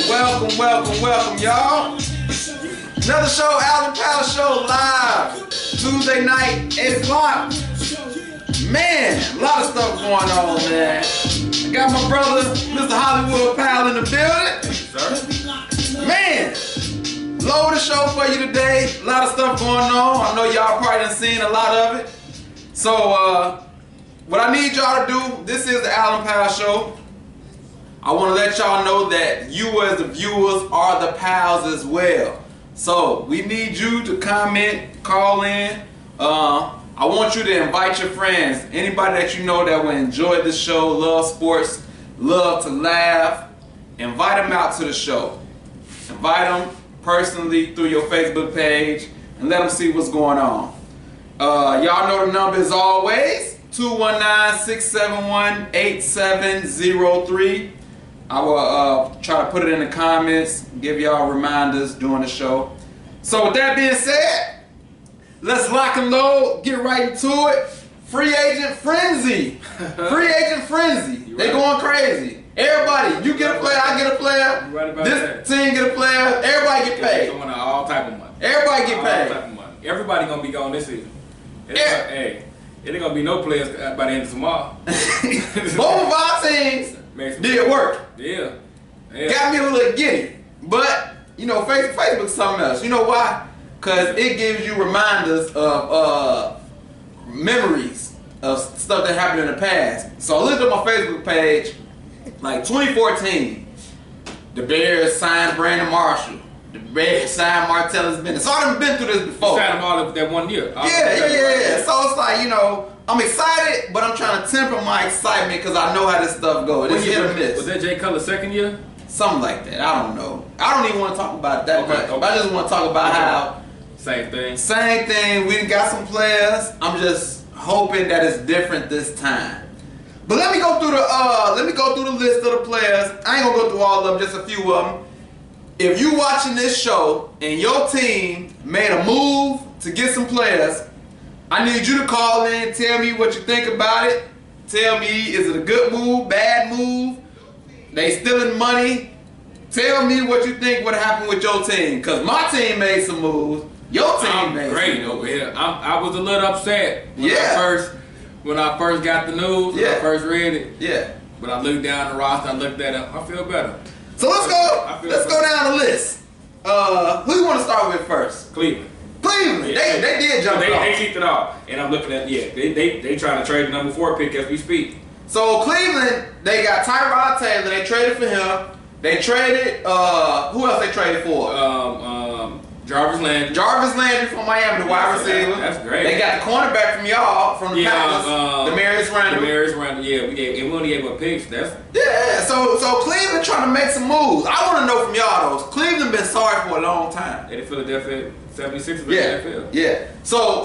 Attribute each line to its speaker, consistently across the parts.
Speaker 1: Welcome, y'all. Another show, Alvin Powell Show, live Tuesday night, 8 o'clock. Man, a lot of stuff going on, man. I got my brother, Mr. Hollywood Powell, in the building.
Speaker 2: Sir?
Speaker 1: Man, load the show for you today. A lot of stuff going on. I know y'all probably done seen a lot of it. So, what I need y'all to do, this is the Alvin Powell Show. I want to let y'all know that you as the viewers are the pals as well. So we need you to comment, call in. I want you to invite your friends, anybody that you know that will enjoy the show, love sports, love to laugh. Invite them out to the show. Invite them personally through your Facebook page and let them see what's going on. Y'all know the number is always 219-671-8703. I will try to put it in the comments, give y'all reminders during the show. So with that being said, let's lock and load, get right into it. Free agent frenzy. Free agent frenzy. They going crazy. Everybody, you get a player, I get a player. This team get a player. Everybody get paid.
Speaker 2: All type of money.
Speaker 1: Everybody get paid.
Speaker 2: All type of money. Everybody gonna be gone this season. Hey, it ain't gonna be no players by the end of tomorrow.
Speaker 1: Both of our teams did work.
Speaker 2: Yeah.
Speaker 1: Got me a little giddy. But, you know, Facebook's something else. You know why? Because it gives you reminders of memories of stuff that happened in the past. So I looked at my Facebook page, like 2014, the Bears signed Brandon Marshall. The Bears signed Martellus Bennett. So I've been through this before.
Speaker 2: You signed them all that 1 year.
Speaker 1: Yeah. So it's like, you know, I'm excited, but I'm trying to temper my excitement because I know how this stuff goes. It's hit or miss.
Speaker 2: Was that Jay Cutler's second year?
Speaker 1: Something like that. I don't know. I don't even want to talk about that much. Okay. I just want to talk about how
Speaker 2: Same
Speaker 1: thing. We got some players. I'm just hoping that it's different this time. But let me go through the list of the players. I ain't gonna go through all of them, just a few of them. If you watching this show and your team made a move to get some players, I need you to call in, tell me what you think about it. Tell me, is it a good move, bad move? They stealing money? Tell me what you think would happen with your team. Because my team made some moves. Your team made
Speaker 2: great
Speaker 1: some moves.
Speaker 2: over here. I was a little upset when I first got the news, when I first read it.
Speaker 1: Yeah.
Speaker 2: But I looked down the roster, I looked at it, I feel better.
Speaker 1: So let's go down the list. Who you want to start with first?
Speaker 2: Cleveland.
Speaker 1: Yeah. They did jump off.
Speaker 2: They kicked it off. And I'm looking at, they trying to trade the number 4 pick as we speak.
Speaker 1: So Cleveland, they got Tyrod Taylor. They traded for him. They traded, who else they traded for?
Speaker 2: Jarvis Landry.
Speaker 1: Jarvis Landry from Miami, the wide receiver.
Speaker 2: That's great.
Speaker 1: They got the cornerback from y'all, from the Packers, Demarius Randall.
Speaker 2: Yeah, we only gave up picks.
Speaker 1: So Cleveland trying to make some moves. I want to know from y'all, though. Cleveland been sorry for a long time.
Speaker 2: They the Philadelphia 76ers.
Speaker 1: Yeah. So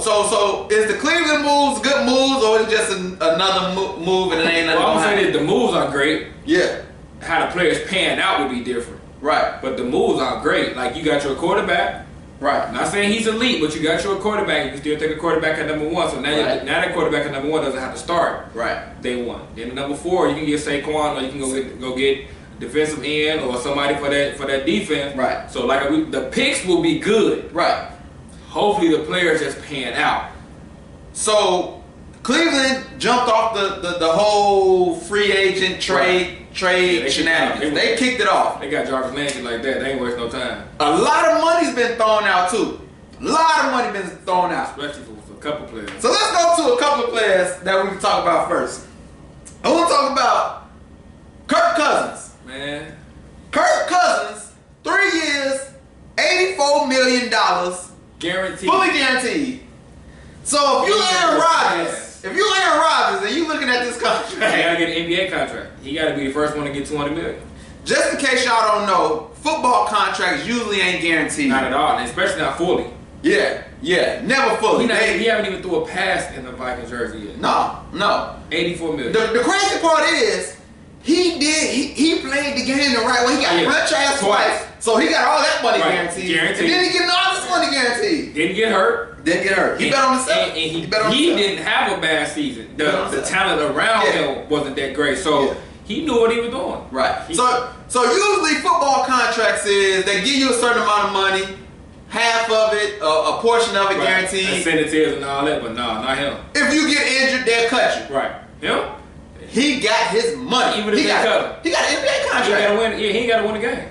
Speaker 1: is the Cleveland moves good moves, or is it just another move and it ain't nothing?
Speaker 2: Well, I'm saying that the moves are great.
Speaker 1: Yeah.
Speaker 2: How the players pan out would be different.
Speaker 1: Right.
Speaker 2: But the moves are great. Like, you got your quarterback.
Speaker 1: Right.
Speaker 2: Not saying he's elite, but you got your quarterback. You can still take a quarterback at number 1. So now, now that quarterback at number 1 doesn't have to start.
Speaker 1: Right.
Speaker 2: Day 1. Then number 4, you can get Saquon, or you can go get defensive end or somebody for that defense.
Speaker 1: Right.
Speaker 2: So like the picks will be good.
Speaker 1: Right.
Speaker 2: Hopefully the players just pan out.
Speaker 1: So Cleveland jumped off the whole free agent trade shenanigans. They kicked it off.
Speaker 2: They got Jarvis Landry like that. They ain't waste no time.
Speaker 1: A lot of money's been thrown out too. A lot of money been thrown out.
Speaker 2: Especially for a couple players.
Speaker 1: So let's go to a couple of players that we can talk about first. I want to talk about Kirk Cousins.
Speaker 2: Man.
Speaker 1: Kirk Cousins, 3 years, $84 million.
Speaker 2: Guaranteed.
Speaker 1: Fully guaranteed. So if you Aaron Rodgers and you looking at this contract,
Speaker 2: he gotta get an NBA contract. He gotta be the first one to get $200 million.
Speaker 1: Just in case y'all don't know, football contracts usually ain't guaranteed.
Speaker 2: Not at all, and especially not fully.
Speaker 1: Yeah, never fully.
Speaker 2: He haven't even threw a pass in the Vikings jersey yet.
Speaker 1: No.
Speaker 2: $84 million.
Speaker 1: The crazy part is he played the game the right way. He got franchise twice, so he got all that money guaranteed. And then he getting all this money guaranteed.
Speaker 2: Didn't get hurt.
Speaker 1: He bet on himself.
Speaker 2: And he didn't have a bad season. The talent around him wasn't that great. So he knew what he was doing.
Speaker 1: Right. So usually football contracts is they give you a certain amount of money, half of it, a portion of it guaranteed.
Speaker 2: Incentives and all that, but no, not him.
Speaker 1: If you get injured, they'll cut you.
Speaker 2: Right. Him?
Speaker 1: He got his money.
Speaker 2: Even if they cut him.
Speaker 1: He got an NBA
Speaker 2: He
Speaker 1: contract.
Speaker 2: gotta win. Yeah, he ain't gotta win the game.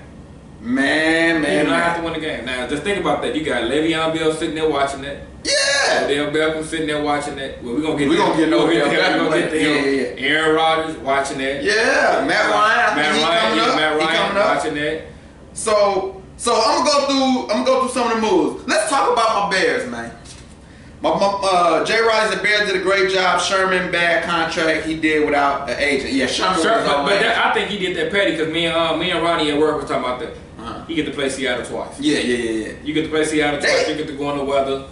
Speaker 1: Man.
Speaker 2: He don't have to win the game. Now, just think about that. You got Le'Veon Bell sitting there watching that.
Speaker 1: Yeah.
Speaker 2: Odell Beckham sitting there watching that. Well, we're gonna get
Speaker 1: to him. We're gonna
Speaker 2: get to him.
Speaker 1: Yeah.
Speaker 2: Aaron Rodgers watching that.
Speaker 1: Yeah. Matt Ryan.
Speaker 2: Matt Ryan watching that.
Speaker 1: So I'm gonna go through some of the moves. Let's talk about my Bears, man. Jay Riley's the Bears did a great job. Sherman, bad contract. He did without an agent. Yeah, Sherman.
Speaker 2: I think he did that petty because me and Ronnie at work were talking about that. He get to play Seattle twice.
Speaker 1: Yeah.
Speaker 2: You get to play Seattle twice. You get to go in the weather.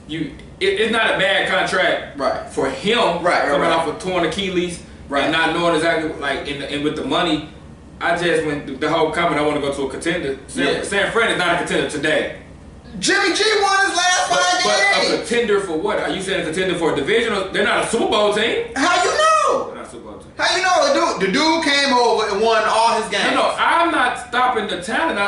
Speaker 2: It's not a bad contract for him coming off of torn Achilles and not knowing exactly and with the money. I just went the whole comment. I want to go to a contender. San Fran is not a contender today.
Speaker 1: Jimmy G won his last 5 games.
Speaker 2: But a contender for what? Are you saying a contender for a division? They're not a Super Bowl team.
Speaker 1: How you know?
Speaker 2: They're not a Super Bowl team.
Speaker 1: How you know? The dude came over and won all his games.
Speaker 2: No, I'm not stopping the talent.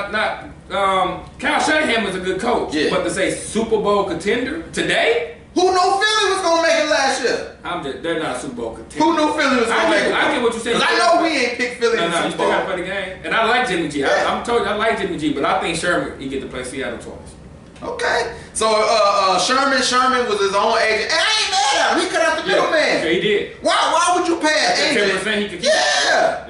Speaker 2: Kyle Shanahan was a good coach.
Speaker 1: Yeah.
Speaker 2: But to say Super Bowl contender today?
Speaker 1: Who knew Philly was gonna make it last year?
Speaker 2: They're not a Super Bowl contender.
Speaker 1: Who knew Philly was gonna make it?
Speaker 2: I get what you're saying.
Speaker 1: Because I know we ain't picked Philly in the
Speaker 2: you
Speaker 1: Super
Speaker 2: still
Speaker 1: Bowl.
Speaker 2: gotta play the game. And I like Jimmy G. I'm told you, I like Jimmy G, but I think Sherman, he get to play Seattle twice.
Speaker 1: Okay. So Sherman was his own agent. And I ain't mad at him. He cut out the middleman.
Speaker 2: Yeah, he did.
Speaker 1: Why would you pay an agent?
Speaker 2: 10% he could keep.
Speaker 1: Yeah.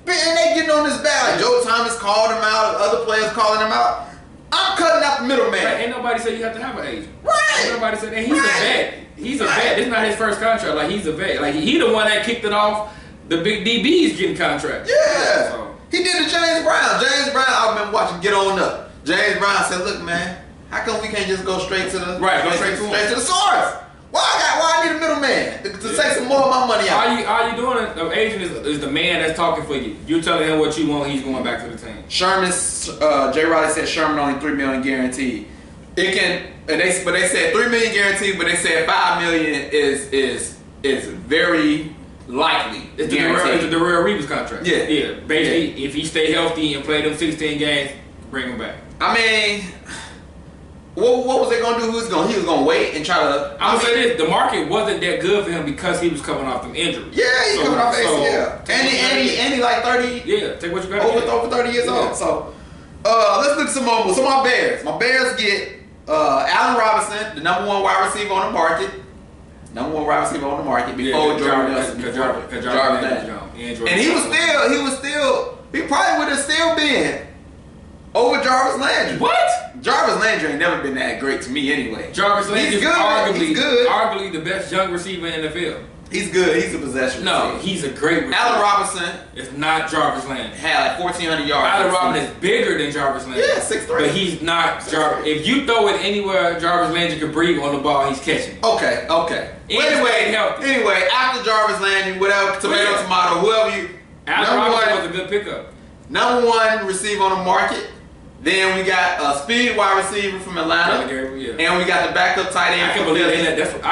Speaker 1: And they getting on his back. Like Joe Thomas called him out, other players calling him out. I'm cutting out the middleman.
Speaker 2: Right. Ain't nobody said you have to have an agent.
Speaker 1: Right.
Speaker 2: Ain't nobody said that. He's a vet. He's a vet. This is not his first contract. Like, he's a vet. Like, he the one that kicked it off. The big DBs getting contracts.
Speaker 1: Yeah.
Speaker 2: So.
Speaker 1: He did the James Brown. James Brown, I've been watching Get On Up. James Brown said, look, man, how come we can't just go straight to the straight to the source? Why I need a middleman to take some more of my money out?
Speaker 2: All you doing, the agent is the man that's talking for you. You're telling him what you want, he's going back to the team.
Speaker 1: Jay Riley said Sherman only $3 million guaranteed. It can, but they said $3 million guaranteed, but they said $5 million is very likely.
Speaker 2: It's the Darrell Reeves contract. Yeah. Basically, if he stay healthy and play them 16 games, bring him back.
Speaker 1: I mean, what was they gonna do? He was gonna wait and try to.
Speaker 2: I'm gonna say this: the market wasn't that good for him because he was coming off from injury.
Speaker 1: Yeah, he's coming off ACL. And he like 30.
Speaker 2: Yeah, take what you got.
Speaker 1: Over 30 years old. So, let's look at some more. So my Bears get Allen Robinson, the number 1 wide receiver on the market. Number 1 wide receiver on the market before Jordan Nelson. And he probably would have still been over Jarvis Landry.
Speaker 2: What?
Speaker 1: Jarvis Landry ain't never been that great to me anyway.
Speaker 2: Jarvis Landry is arguably the best young receiver in the NFL.
Speaker 1: He's good. He's a possession receiver.
Speaker 2: No, he's a great receiver.
Speaker 1: Allen Robinson
Speaker 2: is not Jarvis Landry.
Speaker 1: Had like 1,400 yards.
Speaker 2: Allen Robinson is bigger than Jarvis Landry.
Speaker 1: Yeah, 6'3".
Speaker 2: But he's not Jarvis. If you throw it anywhere Jarvis Landry could breathe on the ball, he's catching.
Speaker 1: Okay. Well, anyway, after Jarvis Landry, whatever, tomato, whoever you.
Speaker 2: Allen Robinson was a good pickup.
Speaker 1: Number 1 receiver on the market. Then we got a speed wide receiver from Atlanta, and we got the backup tight end.
Speaker 2: I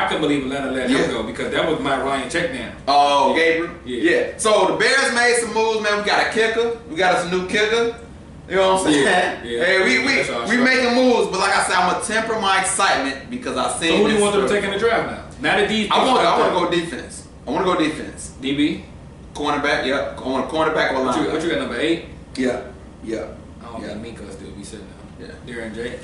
Speaker 2: can believe Atlanta let him go because that was my Ryan check down.
Speaker 1: Oh, Gabriel. Yeah. So the Bears made some moves, man. We got a kicker. We got us a new kicker. You know what I'm saying?
Speaker 2: Yeah.
Speaker 1: Hey, we making moves, but like I said, I'm gonna temper my excitement because I seen.
Speaker 2: So who do you want them to take in the draft now? Now that these,
Speaker 1: I want to go defense.
Speaker 2: DB,
Speaker 1: cornerback. Yep. I want a cornerback or linebacker.
Speaker 2: What you got, number 8?
Speaker 1: Yeah.
Speaker 2: I don't think Minka will still be sitting down.
Speaker 1: Yeah.
Speaker 2: Darren James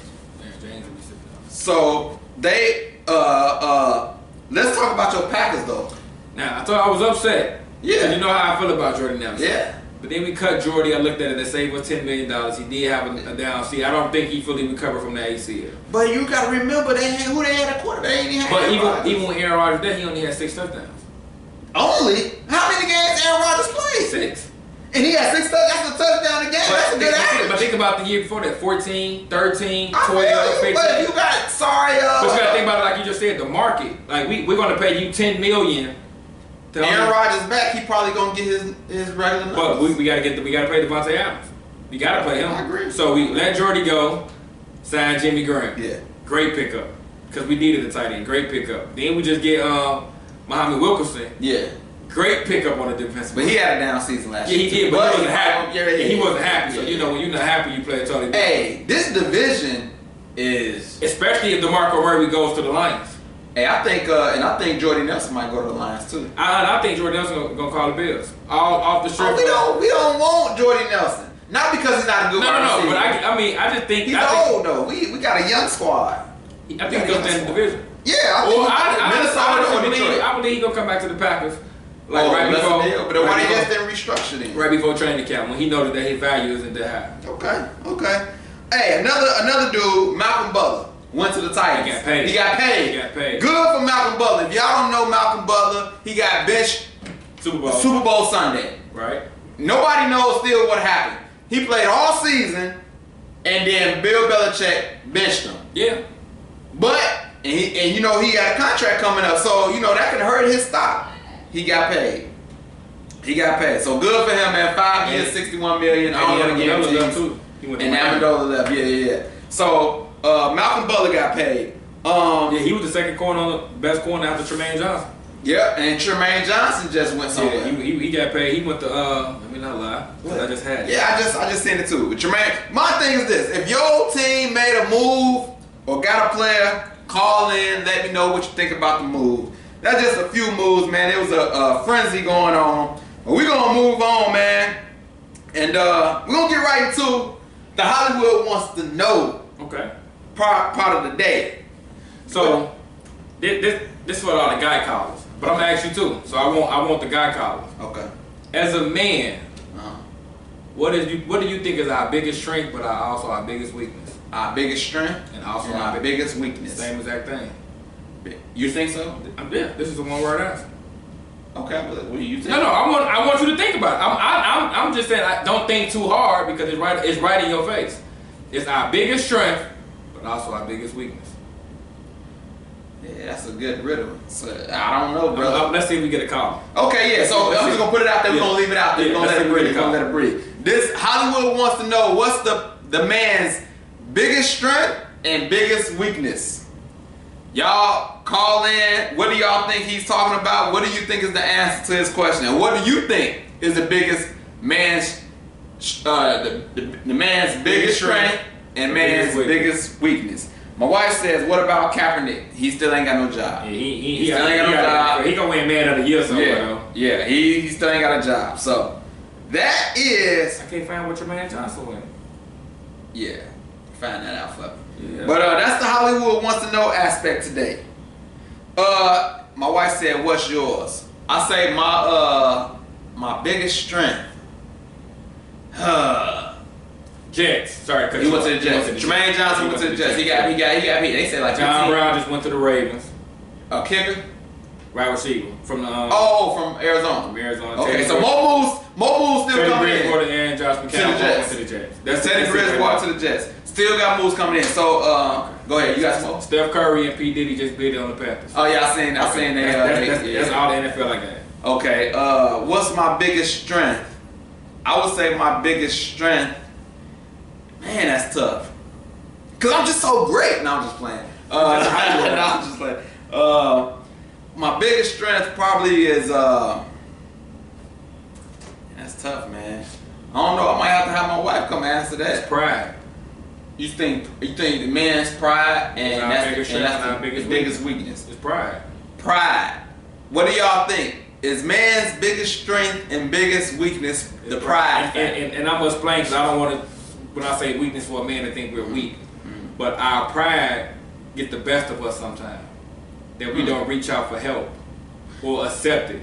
Speaker 2: will be sitting down.
Speaker 1: So they let's talk about your Packers though.
Speaker 2: Now I thought I was upset.
Speaker 1: Yeah.
Speaker 2: You know how I feel about Jordan Nelson.
Speaker 1: Yeah.
Speaker 2: But then we cut Jordy. I looked at it. They saved us $10 million. He did have a down season. I don't think he fully recovered from the ACL.
Speaker 1: But you got to remember who they had at quarterback. They ain't even
Speaker 2: But even with Aaron Rodgers there, he only had 6 touchdowns.
Speaker 1: Only? How many games Aaron Rodgers played? 6. And he had 6 touchdowns. That's a touchdown a game. That's a good average.
Speaker 2: But think about the year before that: 14, 13, 12, 15.
Speaker 1: But you got
Speaker 2: But you got to think about it like you just said. The market, like we're going to pay you $10 million.
Speaker 1: Aaron Rodgers back, he probably gonna get his regular numbers.
Speaker 2: But we gotta pay Devontae Adams. We gotta play him.
Speaker 1: I agree.
Speaker 2: So we let Jordy go, sign Jimmy Graham.
Speaker 1: Yeah.
Speaker 2: Great pickup. Because we needed a tight end. Great pickup. Then we just get Muhammad Wilkerson.
Speaker 1: Yeah.
Speaker 2: Great pickup on the defensive.
Speaker 1: But he had a down season last year.
Speaker 2: Yeah, he did, but he wasn't happy.
Speaker 1: Yeah,
Speaker 2: he wasn't happy. So you know when you're not happy, you play Tony.
Speaker 1: Hey, this division is
Speaker 2: especially if DeMarco Murray goes to the Lions.
Speaker 1: Hey, I think Jordy Nelson might go to the Lions too.
Speaker 2: I think Jordy Nelson gonna call the Bills. All off the strength.
Speaker 1: We don't want Jordy Nelson. Not because he's not a good receiver.
Speaker 2: But I just think
Speaker 1: he's old though. We got a young squad.
Speaker 2: I think he'll stay in the division.
Speaker 1: Yeah, I
Speaker 2: believe he's gonna come back to the Packers.
Speaker 1: Like right before, but why they just didn't restructure them?
Speaker 2: Right before training camp, when he noted that his value isn't that
Speaker 1: high. Okay. Hey, another dude, Malcolm Butler, went to the Titans. He got paid. Good for Malcolm Butler. If y'all don't know Malcolm Butler, he got benched Super Bowl Sunday.
Speaker 2: Right.
Speaker 1: Nobody knows still what happened. He played all season, and then Bill Belichick benched him.
Speaker 2: Yeah.
Speaker 1: But and you know he got a contract coming up, so you know that could hurt his stock. He got paid. So good for him, man. 5 years, $61 million. I don't know the guarantees. And Amendola left. Yeah. So Malcolm Butler got paid.
Speaker 2: He was the second corner, best corner after Tremaine Johnson.
Speaker 1: Yeah, and Tremaine Johnson just went somewhere.
Speaker 2: Yeah, he got paid. He went to let me not lie. I just had it.
Speaker 1: Yeah, I just seen it too. But Tremaine, my thing is this: if your team made a move or got a player, call in. Let me know what you think about the move. That's just a few moves, man. It was a frenzy going on. But we're gonna move on, man, and we're gonna get right into the Hollywood wants to know.
Speaker 2: Okay.
Speaker 1: Part of the day.
Speaker 2: So this is what all the guy callers. But I'm gonna ask you too. So I want the guy callers.
Speaker 1: Okay.
Speaker 2: As a man, what do you think is our biggest strength, but also our biggest weakness?
Speaker 1: Our biggest strength
Speaker 2: and also
Speaker 1: our biggest weakness.
Speaker 2: Same exact thing.
Speaker 1: You think so?
Speaker 2: Yeah. This is a one-word answer.
Speaker 1: Okay, but what do you think?
Speaker 2: No. I want you to think about it. I'm just saying. Don't think too hard because it's right in your face. It's our biggest strength, but also our biggest weakness.
Speaker 1: Yeah, that's a good riddle. So, I don't know, brother.
Speaker 2: Let's see if we get a call.
Speaker 1: Okay, yeah. So I'm just gonna put it out there. We're gonna leave it out there. We're gonna let it breathe. This Hollywood wants to know what's the man's biggest strength and biggest weakness. Y'all call in. What do y'all think he's talking about? What do you think is the answer to his question? And what do you think is the biggest man's the man's biggest strength and man's biggest weakness? My wife says, "What about Kaepernick? He still ain't got no job.
Speaker 2: Yeah, he still ain't got no job. He gonna win Man of the Year somewhere.
Speaker 1: Yeah, he still ain't got a job. So that is.
Speaker 2: I can't find what Tremaine Johnson went.
Speaker 1: Yeah, find that out for me.
Speaker 2: Yeah.
Speaker 1: But that's the Hollywood wants to know aspect today. My wife said, "What's yours?" I say my biggest strength.
Speaker 2: Jets. Sorry,
Speaker 1: he went to the Jets. Tremaine Johnson went to the Jets. He got beat. They said like
Speaker 2: John Brown just went to the Ravens.
Speaker 1: Kicker.
Speaker 2: Wide receiver from the
Speaker 1: from Arizona.
Speaker 2: From Arizona.
Speaker 1: Okay, so more moves still coming in.
Speaker 2: Teddy Bridgewater and Josh McCown went to the Jets.
Speaker 1: That's Teddy Bridgewater to the Jets. Still got moves coming in. So go ahead. You got some more.
Speaker 2: Steph Curry and P Diddy just bid on the Panthers.
Speaker 1: Oh yeah, I seen that.
Speaker 2: That's all the NFL I got.
Speaker 1: Okay. What's my biggest strength? I would say my biggest strength. Man, that's tough. Cause I'm just so great. No, I'm just playing. I'm just playing. My biggest strength probably is that's tough, man. I don't know. I might have to have my wife come answer that.
Speaker 2: It's pride.
Speaker 1: You think the man's pride and that's
Speaker 2: our
Speaker 1: biggest weakness?
Speaker 2: It's pride.
Speaker 1: Pride. What do y'all think? Is man's biggest strength and biggest weakness the pride?
Speaker 2: And I must explain because I don't want to. When I say weakness for a man, to think we're weak, but our pride gets the best of us sometimes. That we don't reach out for help or accept it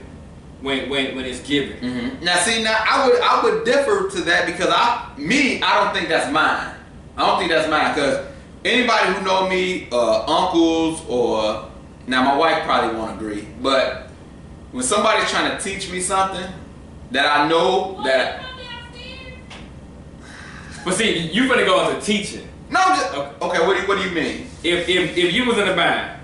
Speaker 2: when it's given.
Speaker 1: Mm-hmm. Now, see, I would differ to that because I don't think that's mine. I don't think that's mine because anybody who know me, uncles or now my wife probably won't agree, but when somebody's trying to teach me something that I know that.
Speaker 2: But see, you finna go into teaching.
Speaker 1: No, okay. What do you mean?
Speaker 2: If you was in a bind,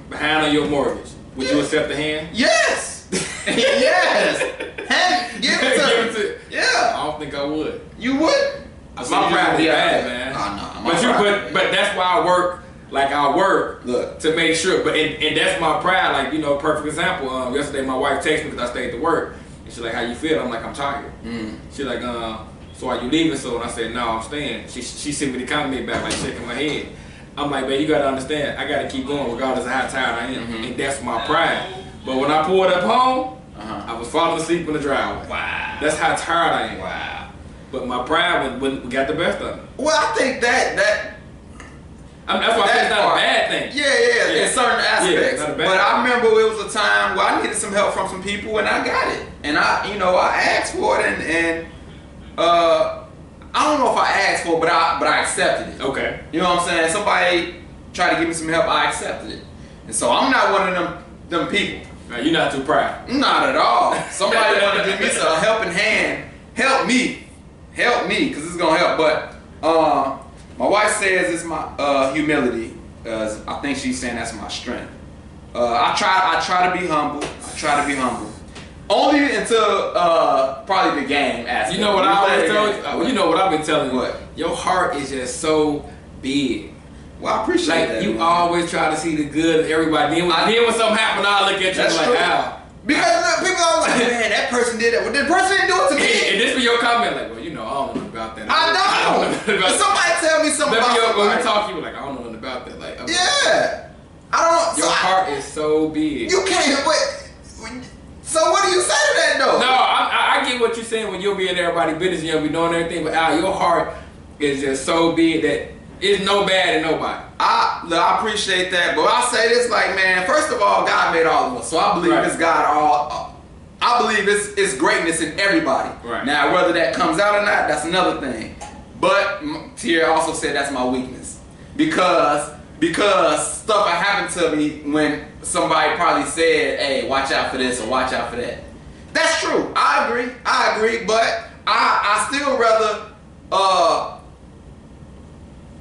Speaker 2: behind on your mortgage, would you accept the hand?
Speaker 1: Yes. Yes. Hand, give it to. Yeah.
Speaker 2: I don't think I would.
Speaker 1: You would?
Speaker 2: My pride is bad, man.
Speaker 1: Oh, no.
Speaker 2: But that's why I work like I work to make sure. But and that's my pride. Like, you know, perfect example. Yesterday my wife texted me because I stayed to work, and she's like, "How you feel?" I'm like, "I'm tired." She's like, "So are you leaving?" So, and I said, "No, I'm staying." She sent me the comment back, like shaking my head. I'm like, "Man, you gotta understand. I gotta keep going regardless of how tired I am, and that's my pride." But when I pulled up home, I was falling asleep in the driveway. Wow. That's how tired I am. Wow. But my pride when we got the best of it.
Speaker 1: Well, I think that's
Speaker 2: why I think it's not a bad thing.
Speaker 1: Yeah, in certain aspects. But I remember it was a time where I needed some help from some people, and I got it. And I asked for it, and I don't know if I asked for it, but I accepted it.
Speaker 2: Okay.
Speaker 1: You know what I'm saying? Somebody tried to give me some help, I accepted it. And so I'm not one of them people.
Speaker 2: Now, you're not too proud.
Speaker 1: Not at all. Somebody want to give me a helping hand. Help me, because it's gonna help. But my wife says it's my humility. I think she's saying that's my strength. I try to be humble. Only until probably the game aspect.
Speaker 2: You know what I always tell you? You know what I've been telling you?
Speaker 1: What?
Speaker 2: Your heart is just so big.
Speaker 1: Well, I appreciate that.
Speaker 2: You
Speaker 1: man.
Speaker 2: always try to see the good in everybody. Then when something happens, I look at you like, how?
Speaker 1: Because people are like, man, that person did that. Well, the person didn't do it to me.
Speaker 2: And this was your comment, like, well, you know, I don't know about that.
Speaker 1: I don't know. Somebody tell me something about somebody.
Speaker 2: When we talk, you were like, I don't know nothing about that. Like,
Speaker 1: yeah. I don't know.
Speaker 2: Your heart is so big.
Speaker 1: You can't, so what do you say to that though?
Speaker 2: No, I get what you're saying when you'll be in everybody's business and you'll be doing everything, but Al, your heart is just so big that it's no bad in nobody.
Speaker 1: I appreciate that, but I say this like, man, first of all, God made all of us, so I believe it's God I believe it's greatness in everybody.
Speaker 2: Right.
Speaker 1: Now, whether that comes out or not, that's another thing. But Tierra also said that's my weakness because stuff happened to me when somebody probably said, "Hey, watch out for this or watch out for that." That's true. I agree, but I still rather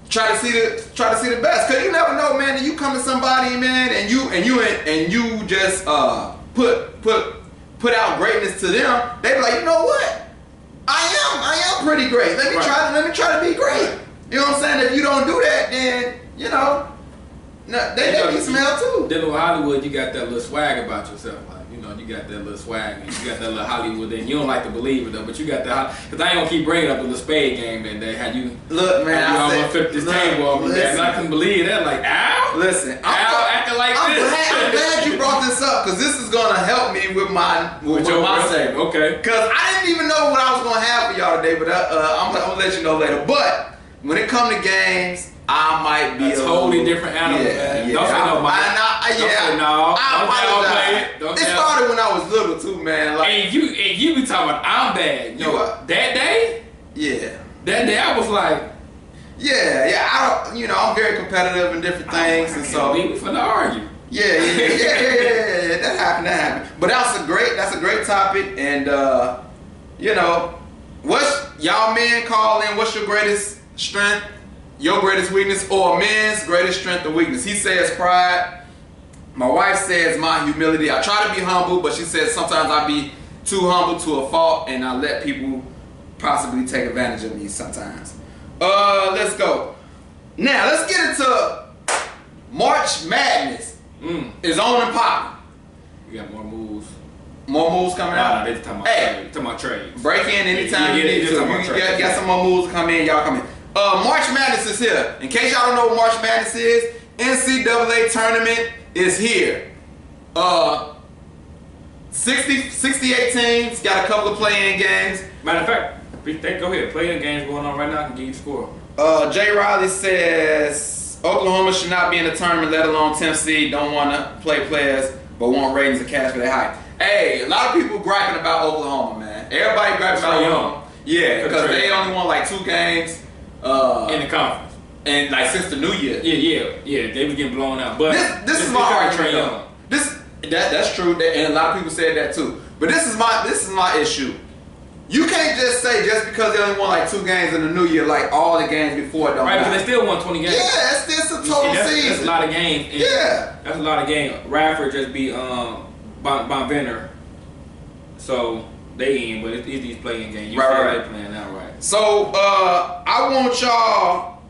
Speaker 1: try to see the best, cause you never know, man. That you come to somebody, man, and you just put out greatness to them. They be like, you know what? I am pretty great. Let me try to be great. You know what I'm saying? If you don't do that, then you know, they need some help too.
Speaker 2: Dealing with Hollywood, you got that little swag about yourself. You know, you got that little swag, and you got that little Hollywood, and you don't like to believe it though, but you got that. Because I ain't gonna keep bringing up the little spade game that day. How you
Speaker 1: look, man?
Speaker 2: You almost flipped this table over there, and I couldn't believe that. Like, Al,
Speaker 1: listen,
Speaker 2: Al acting like this.
Speaker 1: I'm glad you brought this up because this is gonna help me with my segment.
Speaker 2: Okay.
Speaker 1: Because I didn't even know what I was gonna have for y'all today, but I'm gonna let you know later. But when it comes to games, I might be
Speaker 2: a totally different animal.
Speaker 1: Yeah.
Speaker 2: Don't say no,
Speaker 1: It started when I was little too, man. Like,
Speaker 2: and you be talking about I'm bad. You know, that day?
Speaker 1: Yeah.
Speaker 2: That day I was like,
Speaker 1: yeah. I'm very competitive in different things, and so
Speaker 2: we finna argue.
Speaker 1: Yeah. That happened. But that's a great topic, and what's y'all men call in? What's your greatest strength? Your greatest weakness, or a man's greatest strength or weakness? He says pride. My wife says my humility. I try to be humble, but she says sometimes I be too humble to a fault, and I let people possibly take advantage of me sometimes. Let's go. Now let's get into March Madness. It's on and popping.
Speaker 2: We got more moves.
Speaker 1: More moves coming out.
Speaker 2: They talking about trade.
Speaker 1: Break in anytime you need to. You got some more moves to come in. Y'all come in. March Madness is here. In case y'all don't know what March Madness is, NCAA tournament is here. 68 teams, got a couple of play-in games.
Speaker 2: Matter of fact, go ahead. Play-in games going on right now. I can give you the score.
Speaker 1: Jay Riley says Oklahoma should not be in the tournament, let alone 10th seed. Don't want to play players, but want ratings and cash for their hype. Hey, a lot of people griping about Oklahoma, man. Everybody griping about Oklahoma. Yeah, because they only won like 2 games.
Speaker 2: In the conference.
Speaker 1: And like since the new year.
Speaker 2: Yeah, they was getting blown out. But
Speaker 1: this is my argument. That's true, and a lot of people said that too. But this is my issue. You can't just say just because they only won like 2 games in the new year, like all the games before don't
Speaker 2: matter. Right,
Speaker 1: because
Speaker 2: they still won 20 games.
Speaker 1: Yeah, it's a total season.
Speaker 2: That's a lot of games.
Speaker 1: Yeah.
Speaker 2: That's a lot of games. Radford just beat Bonvenner. So they in, but it's these playing games. You right. They're playing now, right?
Speaker 1: So I want y'all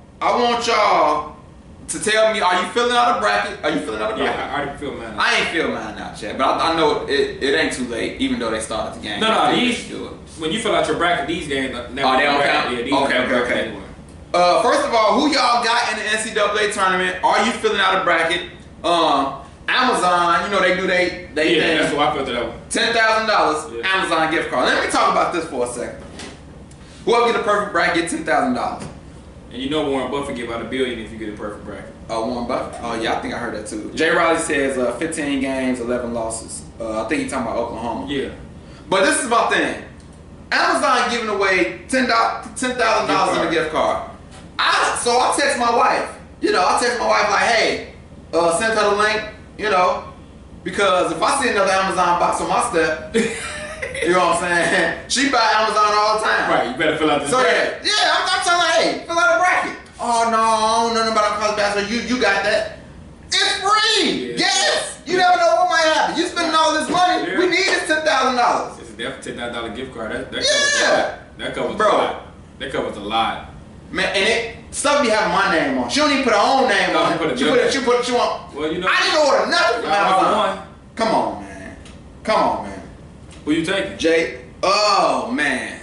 Speaker 1: to tell me, are you filling out a bracket? Are you filling out a bracket?
Speaker 2: Yeah, I already filled mine out.
Speaker 1: I ain't filled mine out yet, but I know it ain't too late, even though they started the game.
Speaker 2: No, when you fill out your bracket, these games never.
Speaker 1: Oh, they don't count?
Speaker 2: Yeah, these
Speaker 1: okay.
Speaker 2: Anyway.
Speaker 1: First of all, who y'all got in the NCAA tournament? Are you filling out a bracket? Amazon, you know they do they
Speaker 2: yeah, that's what I filled it out.
Speaker 1: $10,000 Amazon gift card. Let me talk about this for a second. Whoever get a perfect bracket, $10,000.
Speaker 2: And you know Warren Buffett give out $1 billion if you get a perfect bracket.
Speaker 1: Oh, Warren Buffett? Oh yeah, I think I heard that too. Jay Riley says 15 games, 11 losses. I think he's talking about Oklahoma.
Speaker 2: Yeah.
Speaker 1: But this is my thing. Amazon giving away $10,000 in a gift card. So I text my wife. I text my wife like, hey, send her the link, because if I see another Amazon box on my step, you know what I'm saying? She buy Amazon all the time.
Speaker 2: Right, you better fill out this bracket.
Speaker 1: Yeah, I'm telling her, hey, fill out a bracket. Oh no, I don't know nothing about college basketball. You got that. It's free. Yeah. Yes. You never know what might happen. You spending all this money. Yeah. We need this $10,000.
Speaker 2: It's a definitely $10,000 gift card. That covers a lot. That covers a lot. That covers a lot.
Speaker 1: Man, and stuff be having my name on. She don't even put her own name on it. She put what you want.
Speaker 2: Well,
Speaker 1: I didn't order nothing from Amazon. Come on, man.
Speaker 2: Who you taking?
Speaker 1: Jay. Oh man.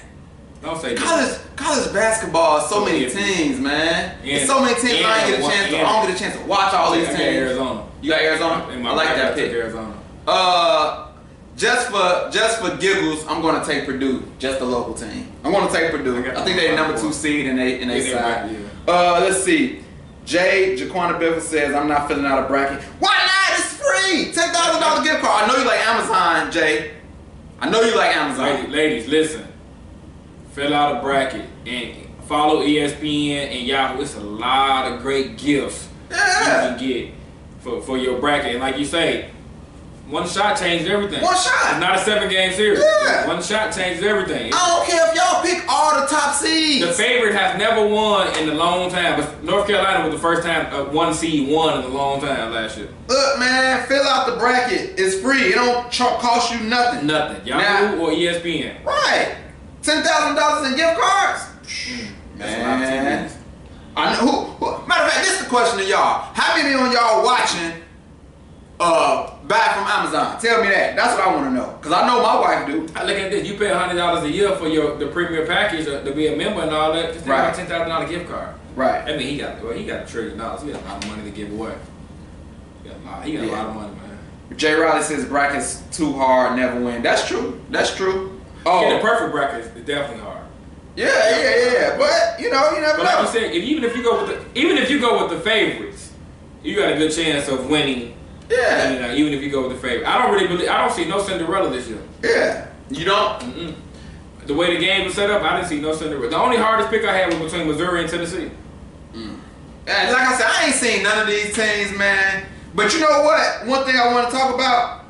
Speaker 2: Don't say
Speaker 1: college basketball is so many teams, man. It's so many teams. I don't get a chance to watch all these teams.
Speaker 2: I got Arizona.
Speaker 1: You got Arizona? I like that pick.
Speaker 2: Arizona.
Speaker 1: Just for giggles, I'm gonna take Purdue. Just the local team. I'm gonna take Purdue. I think they're number 2 seed in they side. Let's see. Jaquana Biffle says I'm not filling out a bracket. Why not? It's free. $10,000 gift card. I know you like Amazon, Jay. I know you like Amazon.
Speaker 2: Ladies, listen. Fill out a bracket and follow ESPN and Yahoo. It's a lot of great gifts you can get for your bracket. And like you say, one shot changed everything.
Speaker 1: One shot.
Speaker 2: It's not a 7-game series.
Speaker 1: Yeah.
Speaker 2: One shot changed everything.
Speaker 1: I don't care if y'all pick all the top seeds.
Speaker 2: The favorite has never won in a long time. But North Carolina was the first time 1 seed won in a long time last year.
Speaker 1: Look, man, fill out the bracket. It's free. It don't cost you nothing.
Speaker 2: Nothing. Yahoo or ESPN.
Speaker 1: Right. $10,000 in gift cards. Man. I know who. Matter of fact, this is the question to y'all. How many of y'all watching buy from Amazon? Tell me that. That's what I want to know. Because I know my wife do.
Speaker 2: I look at this. You pay $100 a year for the premium package to be a member and all that. Just right. $10,000 gift card.
Speaker 1: Right.
Speaker 2: I mean, he got $1 trillion. He got a lot of money to give away. He got a lot of money, man.
Speaker 1: Jay Riley says brackets too hard, never win. That's true.
Speaker 2: The perfect bracket is definitely hard.
Speaker 1: Yeah. But you never know.
Speaker 2: But like you said, even if you go with the favorites, you got a good chance of winning.
Speaker 1: Yeah.
Speaker 2: Even if you go with the favorite, I don't see no Cinderella this year.
Speaker 1: Yeah. You don't.
Speaker 2: Mm-mm. The way the game was set up, I didn't see no Cinderella. The only hardest pick I had was between Missouri and Tennessee.
Speaker 1: And like I said, I ain't seen none of these teams, man. But you know what? One thing I want to talk about.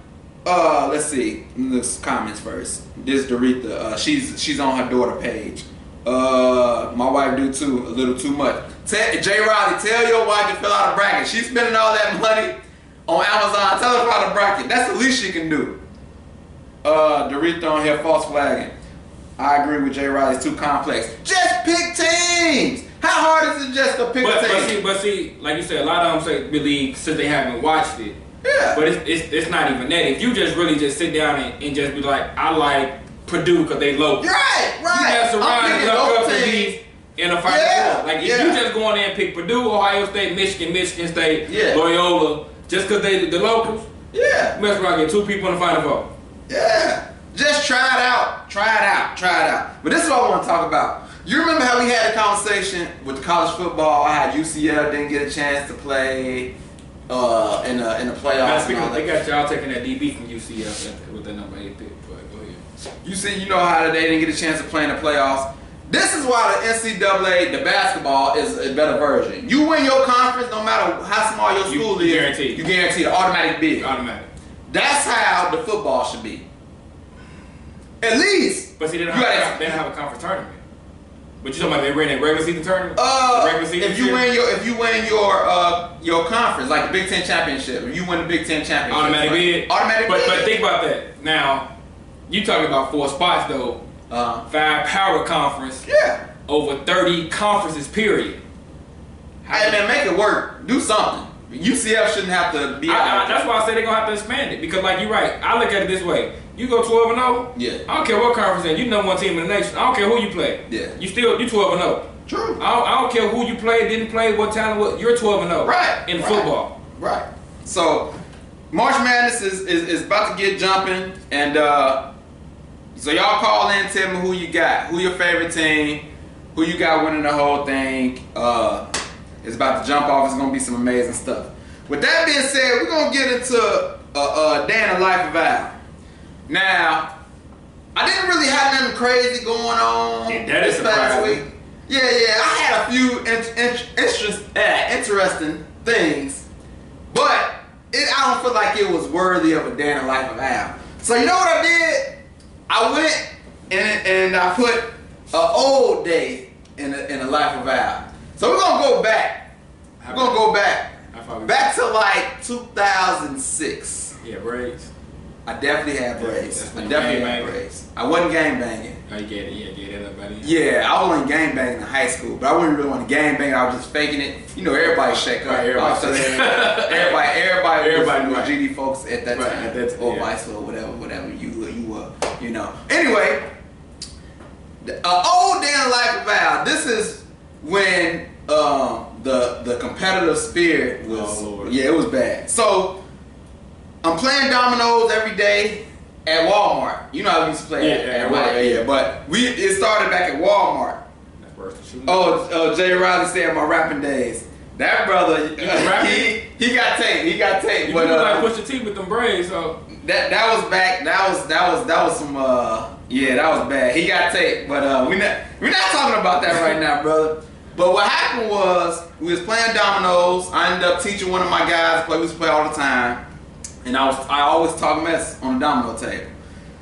Speaker 1: Let's see. Let's comments first. This Doretha, she's on her daughter page. My wife do too, a little too much. Jay Riley, tell your wife to fill out a bracket. She's spending all that money on Amazon. Tell her about a bracket. That's the least she can do. Doretha on here false flagging. I agree with Jay Riley. It's too complex. Just pick teams. How hard is it just to pick a team?
Speaker 2: But see, like you said, a lot of them believe since they haven't watched it.
Speaker 1: Yeah.
Speaker 2: But it's not even that. If you just really just sit down and just be like, I like Purdue because they local.
Speaker 1: Right.
Speaker 2: You have surrounded up with these in a Final Four. Like if you just go in there and pick Purdue, Ohio State, Michigan State, Loyola, just because they the locals.
Speaker 1: Yeah.
Speaker 2: You mess around and get 2 people in the Final Four.
Speaker 1: Yeah. Just try it out. Try it out. But this is what I want to talk about. You remember how we had a conversation with the college football? I had UCF didn't get a chance to play in the playoffs.
Speaker 2: They got y'all taking that DB from UCF with the number 8 pick. But go ahead.
Speaker 1: You know how they didn't get a chance to play in the playoffs. This is why the NCAA, the basketball, is a better version. You win your conference, no matter how small your school is.
Speaker 2: Guaranteed.
Speaker 1: You guarantee the automatic bid.
Speaker 2: Automatic.
Speaker 1: That's how the football should be. At least.
Speaker 2: But see, they don't have a conference tournament. But you talking about they ran a regular season tournament?
Speaker 1: If you win your conference, like the Big Ten championship, if you win the Big Ten championship,
Speaker 2: automatic bid. But think about that. Now, you talking about 4 spots though. 5 power conference.
Speaker 1: Yeah.
Speaker 2: Over 30 conferences. Period.
Speaker 1: Hey man, make it work. Do something. UCF shouldn't have to be out.
Speaker 2: That's why I say they're gonna have to expand it, because like you're right. I look at it this way: you go 12-0.
Speaker 1: Yeah.
Speaker 2: I don't care what conference you're in. You number one team in the nation. I don't care who you play.
Speaker 1: Yeah.
Speaker 2: You 12-0.
Speaker 1: True.
Speaker 2: I don't care who you play, didn't play, what talent. What you're 12-0.
Speaker 1: Right.
Speaker 2: In football.
Speaker 1: Right. So March Madness is about to get jumping, and so y'all call in, tell me who you got, who your favorite team, who you got winning the whole thing. It's about to jump off. It's gonna be some amazing stuff. With that being said, we're gonna get into a day in the life of Al. Now, I didn't really have nothing crazy going on
Speaker 2: this past week.
Speaker 1: Yeah, I had a few interesting things, but I don't feel like it was worthy of a day in the life of Al. So you know what I did? I went and I put an old day in the life of Al. So we're gonna go back. We're gonna go back to like 2006.
Speaker 2: Yeah, braids.
Speaker 1: I definitely had braids. I definitely had braids. I wasn't gang banging.
Speaker 2: Oh, you get it. Yeah, everybody.
Speaker 1: Yeah, I was only gang banging in high school, but I wouldn't really want to gang bang. I was just faking it. You know, everybody shake up. Everybody knew GD folks at that time, or vice or whatever you were. You know. Anyway, old day in the life of Al. This is when the competitive spirit was, it was bad. So I'm playing dominoes every day at Walmart. You know how we used to play at Walmart. Yeah, but it started back at Walmart.
Speaker 2: That's worse than shooting.
Speaker 1: Jay Riley said my rapping days. That brother, he got taped. He got taped.
Speaker 2: You look like Pusha T with them braids. So
Speaker 1: that was back. That was some. That was bad. He got taped, but we're not talking about that right now, brother. But what happened was we was playing dominoes. I ended up teaching one of my guys. We used to play all the time, and I always talk mess on the domino table.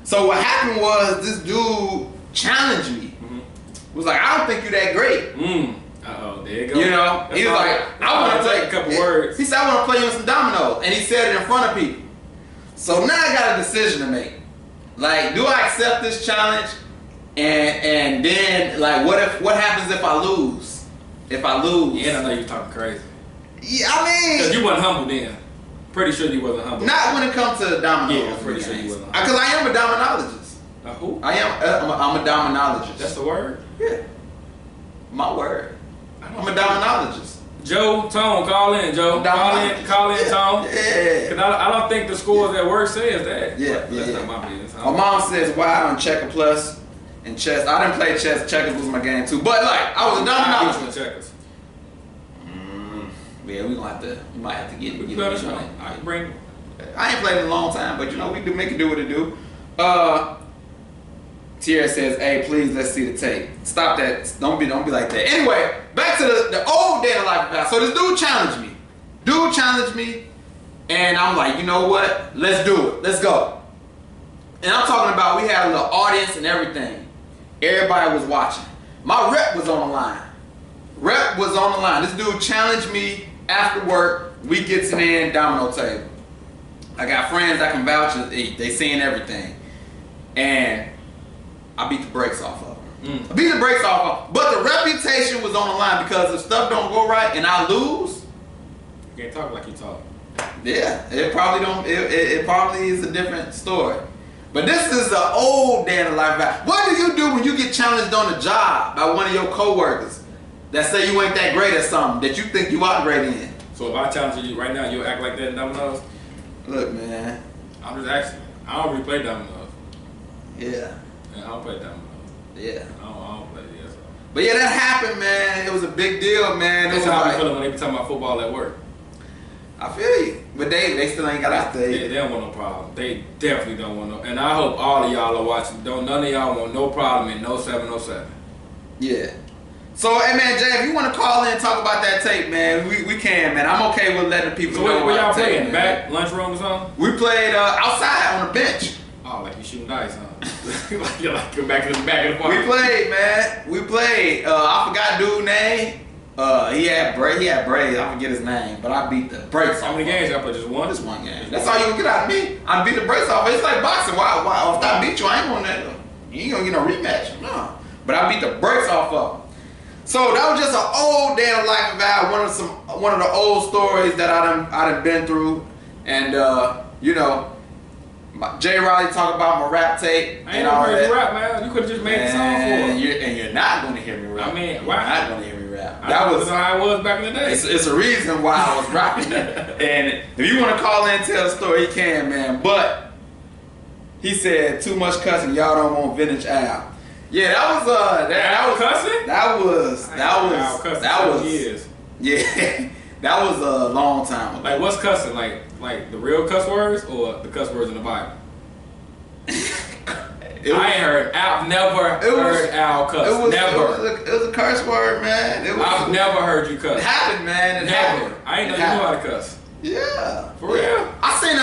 Speaker 1: So what happened was this dude challenged me. Was like, I don't think you're that great.
Speaker 2: There you go.
Speaker 1: You know, he was like, I want to play
Speaker 2: a couple words.
Speaker 1: He said, I want to play you in some dominoes, and he said it in front of people. So now I got a decision to make. Like, do I accept this challenge? And then, like, what happens if I lose? If I lose?
Speaker 2: Yeah, I know you're talking crazy.
Speaker 1: Yeah, I mean,
Speaker 2: because you wasn't humble then. Pretty sure you wasn't humble.
Speaker 1: Not when it comes to dominoes.
Speaker 2: Yeah, I'm pretty sure you wasn't humble.
Speaker 1: Because I am a dominologist.
Speaker 2: Who?
Speaker 1: I'm a dominologist.
Speaker 2: That's the word?
Speaker 1: Yeah. My word. I'm a dominologist.
Speaker 2: Joe, Tone, call in, Joe. Call in, Tone.
Speaker 1: Yeah.
Speaker 2: Because I don't think the scores at work says that.
Speaker 1: Yeah.
Speaker 2: That's not my business.
Speaker 1: My mom says wow and checker plus and chess. I didn't play chess. Checkers was my game too. But like, I was a dominologist.
Speaker 2: Checkers.
Speaker 1: Yeah, we might have to get it. I ain't played in a long time, but you know, we do make it do what it do. Tierra says, hey, please, let's see the tape. Stop that. Don't be like that. Anyway, back to the old day in the life of Al. So this dude challenged me. And I'm like, you know what? Let's do it. Let's go. And I'm talking about we had a little audience and everything. Everybody was watching. My rep was on the line. This dude challenged me after work. We get in domino table. I got friends that can vouch. They seeing everything. And I beat the brakes off of them. But the reputation was on the line, because if stuff don't go right and I lose,
Speaker 2: you can't talk like you talk.
Speaker 1: Yeah, it probably don't. It probably is a different story. But this is the old day in the life of Al. What do you do when you get challenged on the job by one of your coworkers that say you ain't that great at something that you think you are great in?
Speaker 2: So if I challenge you right now, you'll act like that in dominoes?
Speaker 1: Look, man.
Speaker 2: I'm just asking. I don't really play dominoes.
Speaker 1: Yeah.
Speaker 2: I don't play dominoes.
Speaker 1: Yeah.
Speaker 2: I don't play this.
Speaker 1: But yeah, that happened, man. It was a big deal, man.
Speaker 2: That's how I be feeling when they be talking about football at work.
Speaker 1: I feel you. But they still ain't got out there.
Speaker 2: They don't want no problem. They definitely don't want no. And I hope all of y'all are watching. None of y'all want no problem in 0707.
Speaker 1: Yeah. So, hey, man, Jay, if you want to call in and talk about that tape, man, we can, man. I'm okay with letting people know.
Speaker 2: So where y'all playing? Back? Lunchroom or something?
Speaker 1: We played outside on the bench.
Speaker 2: Oh, like you shooting dice, huh? like you're back in the park.
Speaker 1: We played, man. We played. I forgot dude's name. He had braids. I forget his name, but I beat the brakes off.
Speaker 2: How many games y'all play? Just one?
Speaker 1: Just one game. That's all you gonna get out of me. I beat the brakes off. It's like boxing. Why? If I beat you, I ain't gonna. You ain't gonna get no rematch. No. But I beat the brakes off of him. So that was just an old day in the life of Al. one of the old stories that I done been through, and you know, Jay Riley talk about my rap tape.
Speaker 2: I ain't never heard you rap, man. You could have just made the song for it.
Speaker 1: And you're not gonna hear me rap.
Speaker 2: I mean,
Speaker 1: you're
Speaker 2: why?
Speaker 1: not gonna hear me rap.
Speaker 2: That was how it was back in the day.
Speaker 1: It's a reason why I was rapping. And if you want to call in and tell the story, you can, man. But he said too much cussing. Y'all don't want vintage Al. Yeah, that was
Speaker 2: cussing.
Speaker 1: That was
Speaker 2: years.
Speaker 1: Yeah, that was a long time ago.
Speaker 2: Like what's cussing? Like the real cuss words or the cuss words in the Bible? I've never heard Al cuss.
Speaker 1: It was a curse word, man.
Speaker 2: I've never heard you cuss.
Speaker 1: It happened, man. It happened.
Speaker 2: I ain't know you knew how to cuss.
Speaker 1: Yeah.
Speaker 2: For real?
Speaker 1: I seen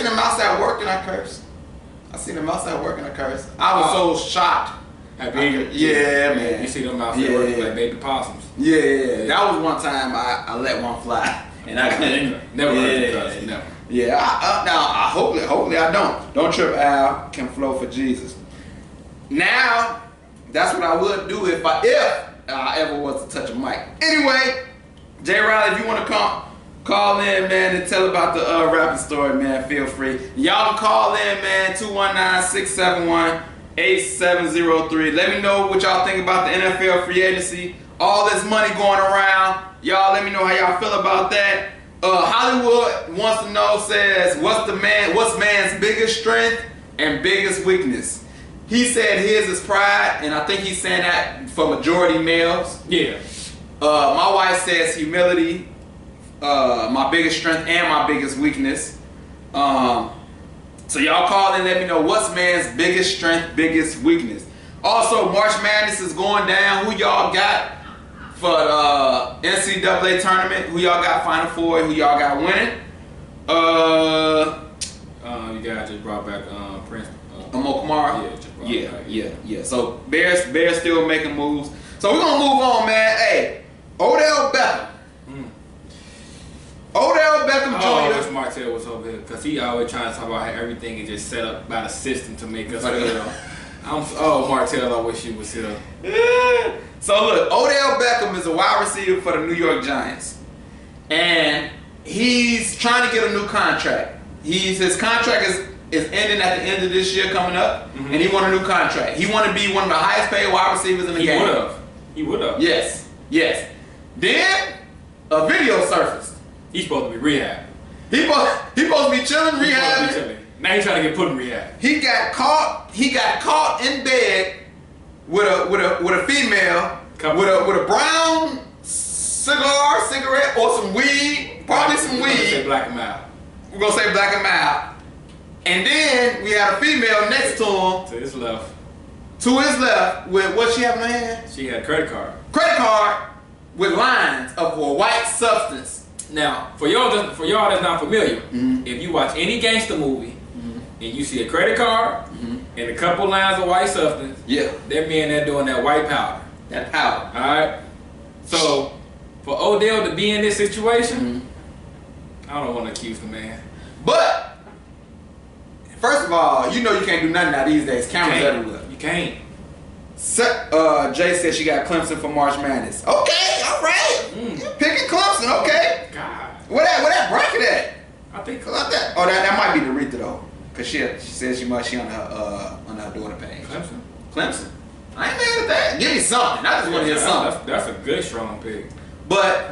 Speaker 1: him outside working, I cursed. I was so shocked. Yeah, man.
Speaker 2: You see them outside working like baby possums.
Speaker 1: Yeah. That was one time I let one fly. And I couldn't.
Speaker 2: Never heard you cuss. Never.
Speaker 1: Yeah, hopefully I don't. Don't trip, Al. Can flow for Jesus. Now, that's what I would do if I ever was to touch a mic. Anyway, Jay Riley, if you want to call in, man, and tell about the rapping story, man, feel free. Y'all can call in, man, 219-671-8703. Let me know what y'all think about the NFL free agency. All this money going around. Y'all let me know how y'all feel about that. Hollywood wants to know, says, what's man's biggest strength and biggest weakness? He said his is pride, and I think he's saying that for majority males.
Speaker 2: Yeah.
Speaker 1: My wife says humility, my biggest strength and my biggest weakness. So y'all call in and let me know what's man's biggest strength, biggest weakness. Also, March Madness is going down. Who y'all got for the NCAA tournament? Who y'all got Final Four? Who y'all got winning?
Speaker 2: You guys just brought back Prince.
Speaker 1: Amo Kamara?
Speaker 2: Yeah, just brought back.
Speaker 1: Yeah. So Bears still making moves. So we're gonna move on, man. Hey, Odell Beckham. Odell Beckham Jr.
Speaker 2: I wish Martell was over here because he always trying to talk about how everything is just set up by the system to make us feel. Martell, I wish you was here.
Speaker 1: So look, Odell Beckham is a wide receiver for the New York Giants, and he's trying to get a new contract. His contract is ending at the end of this year coming up, and he want a new contract. He want to be one of the highest paid wide receivers in the game.
Speaker 2: He would have.
Speaker 1: Yes. Then a video surfaced.
Speaker 2: He's supposed to be rehab.
Speaker 1: He supposed to be chilling, rehabbing.
Speaker 2: Now he's trying to get put in rehab.
Speaker 1: He got caught in bed with a female with a brown cigarette or some weed, probably some weed.
Speaker 2: We're gonna say black and mild.
Speaker 1: We're gonna say black and mild. And then we had a female next to him.
Speaker 2: To his left.
Speaker 1: With what she have in her hand?
Speaker 2: She had a credit card.
Speaker 1: Credit card with lines of a white substance.
Speaker 2: Now, for y'all that's not familiar, if you watch any gangster movie and you see a credit card and a couple lines of white substance, that mean they're doing that white powder.
Speaker 1: That powder.
Speaker 2: Alright? So, for Odell to be in this situation, I don't want to accuse the man.
Speaker 1: But, first of all, you know you can't do nothing now these days. Cameras everywhere.
Speaker 2: You can't.
Speaker 1: Jay said she got Clemson for March Madness. Okay, all right. Picking Clemson, okay.
Speaker 2: God.
Speaker 1: Where that bracket at?
Speaker 2: I think
Speaker 1: like that. Oh, that might be the Rita though, cause she says she on her daughter page. Clemson. I ain't mad at that. Give me something. I just want to hear something.
Speaker 2: That's a good strong pick.
Speaker 1: But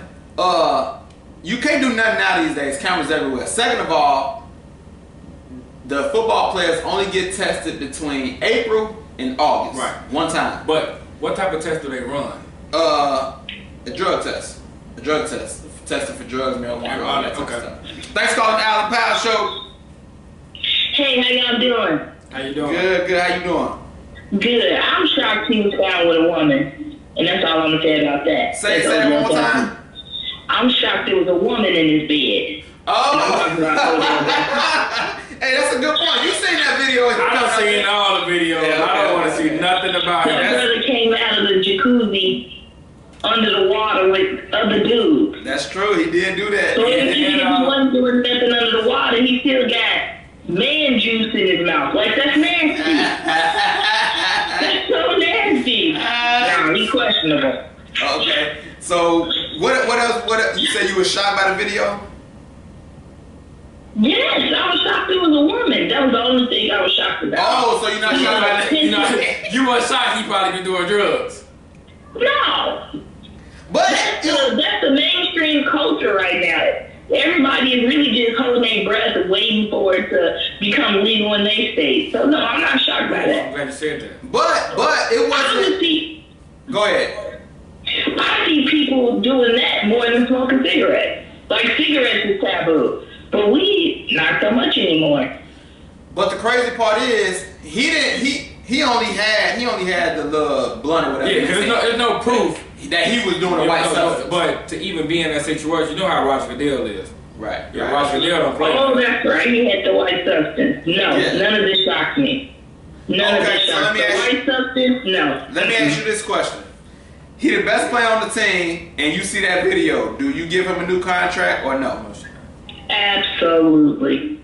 Speaker 1: you can't do nothing now these days. Cameras everywhere. Second of all, the football players only get tested between April and August.
Speaker 2: Right.
Speaker 1: One time.
Speaker 2: But what type of test do they run?
Speaker 1: A drug test. A drug test. Testing for drugs, marijuana, all that type of stuff. Thanks for calling the Allen Powell Show.
Speaker 3: Hey, how y'all doing?
Speaker 2: How you doing?
Speaker 1: Good. How you doing?
Speaker 3: Good. I'm shocked he was found with a woman. And that's all I'm going to say about that.
Speaker 1: Say that one more time.
Speaker 3: I'm shocked there was a woman in his bed.
Speaker 1: Oh! Hey, that's a good point. You seen that video?
Speaker 2: I've seen all the videos. Yeah, I don't want to see nothing about it.
Speaker 3: That brother came out of the jacuzzi under the water with other dudes.
Speaker 1: That's true. He did do that.
Speaker 3: So even if he wasn't doing nothing under the water, he still got man juice in his mouth. Like, that's nasty. That's so nasty. Nah, he's questionable.
Speaker 1: Okay. So What else? What else? You said you were shocked by the video?
Speaker 3: Yes, I was shocked it was a woman. That was the only thing I was shocked about.
Speaker 1: Oh, so you're not shocked by that?
Speaker 2: You weren't shocked he probably been doing drugs.
Speaker 3: No.
Speaker 1: But
Speaker 3: that's the mainstream culture right now. Everybody is really just holding their breath waiting for it to become legal in their state. So no, I'm not shocked by that.
Speaker 2: I'm glad you said that.
Speaker 1: But it wasn't. Go ahead.
Speaker 3: I see people doing that more than smoking cigarettes. Like cigarettes is taboo, but weed not so much anymore.
Speaker 1: But the crazy part is he only had the little blunt or whatever.
Speaker 2: Yeah, because there's no proof
Speaker 1: that he was doing the white substance.
Speaker 2: But to even be in that situation, you know how Roger Goodell is.
Speaker 1: Right.
Speaker 2: Yeah, Roger Goodell don't play.
Speaker 3: Oh, that's right. He had the white substance. No, none of this shocks me. None of this shocks me. White substance, no.
Speaker 1: Let me ask you this question. He the best player on the team, and you see that video. Do you give him a new contract or no?
Speaker 3: Absolutely.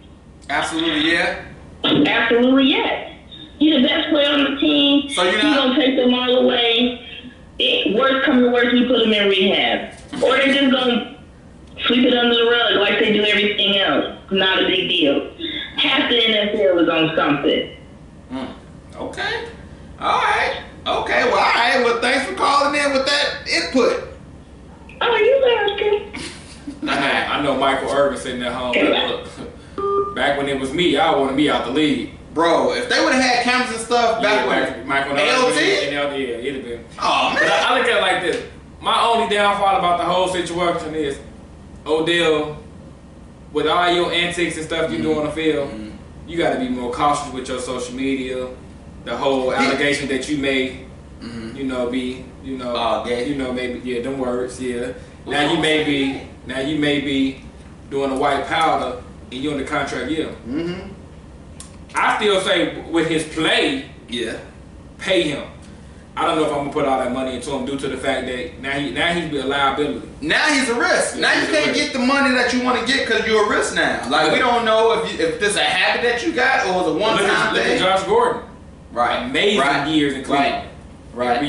Speaker 1: Absolutely, yeah?
Speaker 3: Absolutely, yes. He's the best player on the team.
Speaker 1: So you're not...
Speaker 3: He's going to take them all away. Worst come to worst, we put him in rehab. Or they're just going to sweep it under the rug like they do everything else. Not a big deal. Half the NFL is on something.
Speaker 1: Okay. All right. Okay, well, all right. Well, thanks for calling in with that input.
Speaker 3: Oh, you asking?
Speaker 2: I know Michael Irvin sitting at home. Look, back when it was me, I wanted me out the league.
Speaker 1: Bro, if they would have had cameras and stuff back when
Speaker 2: Michael
Speaker 1: AOT?
Speaker 2: Yeah, it'd have been.
Speaker 1: Oh, man.
Speaker 2: But I look at it like this. My only downfall about the whole situation is Odell, with all your antics and stuff you do on the field, you got to be more cautious with your social media. The whole allegation that you made, maybe, them words, Now you may be doing a white powder and you're in the contract, I still say with his play, pay him. I don't know if I'm gonna put all that money into him due to the fact that now he's a liability.
Speaker 1: Now he's a risk. Now you can't get the money that you want to get because you're a risk now. Like we don't know if this is a habit that you got or it's a one-time thing.
Speaker 2: Look at Josh Gordon.
Speaker 1: Right.
Speaker 2: Amazing years in Cleveland.
Speaker 1: Right.
Speaker 2: Every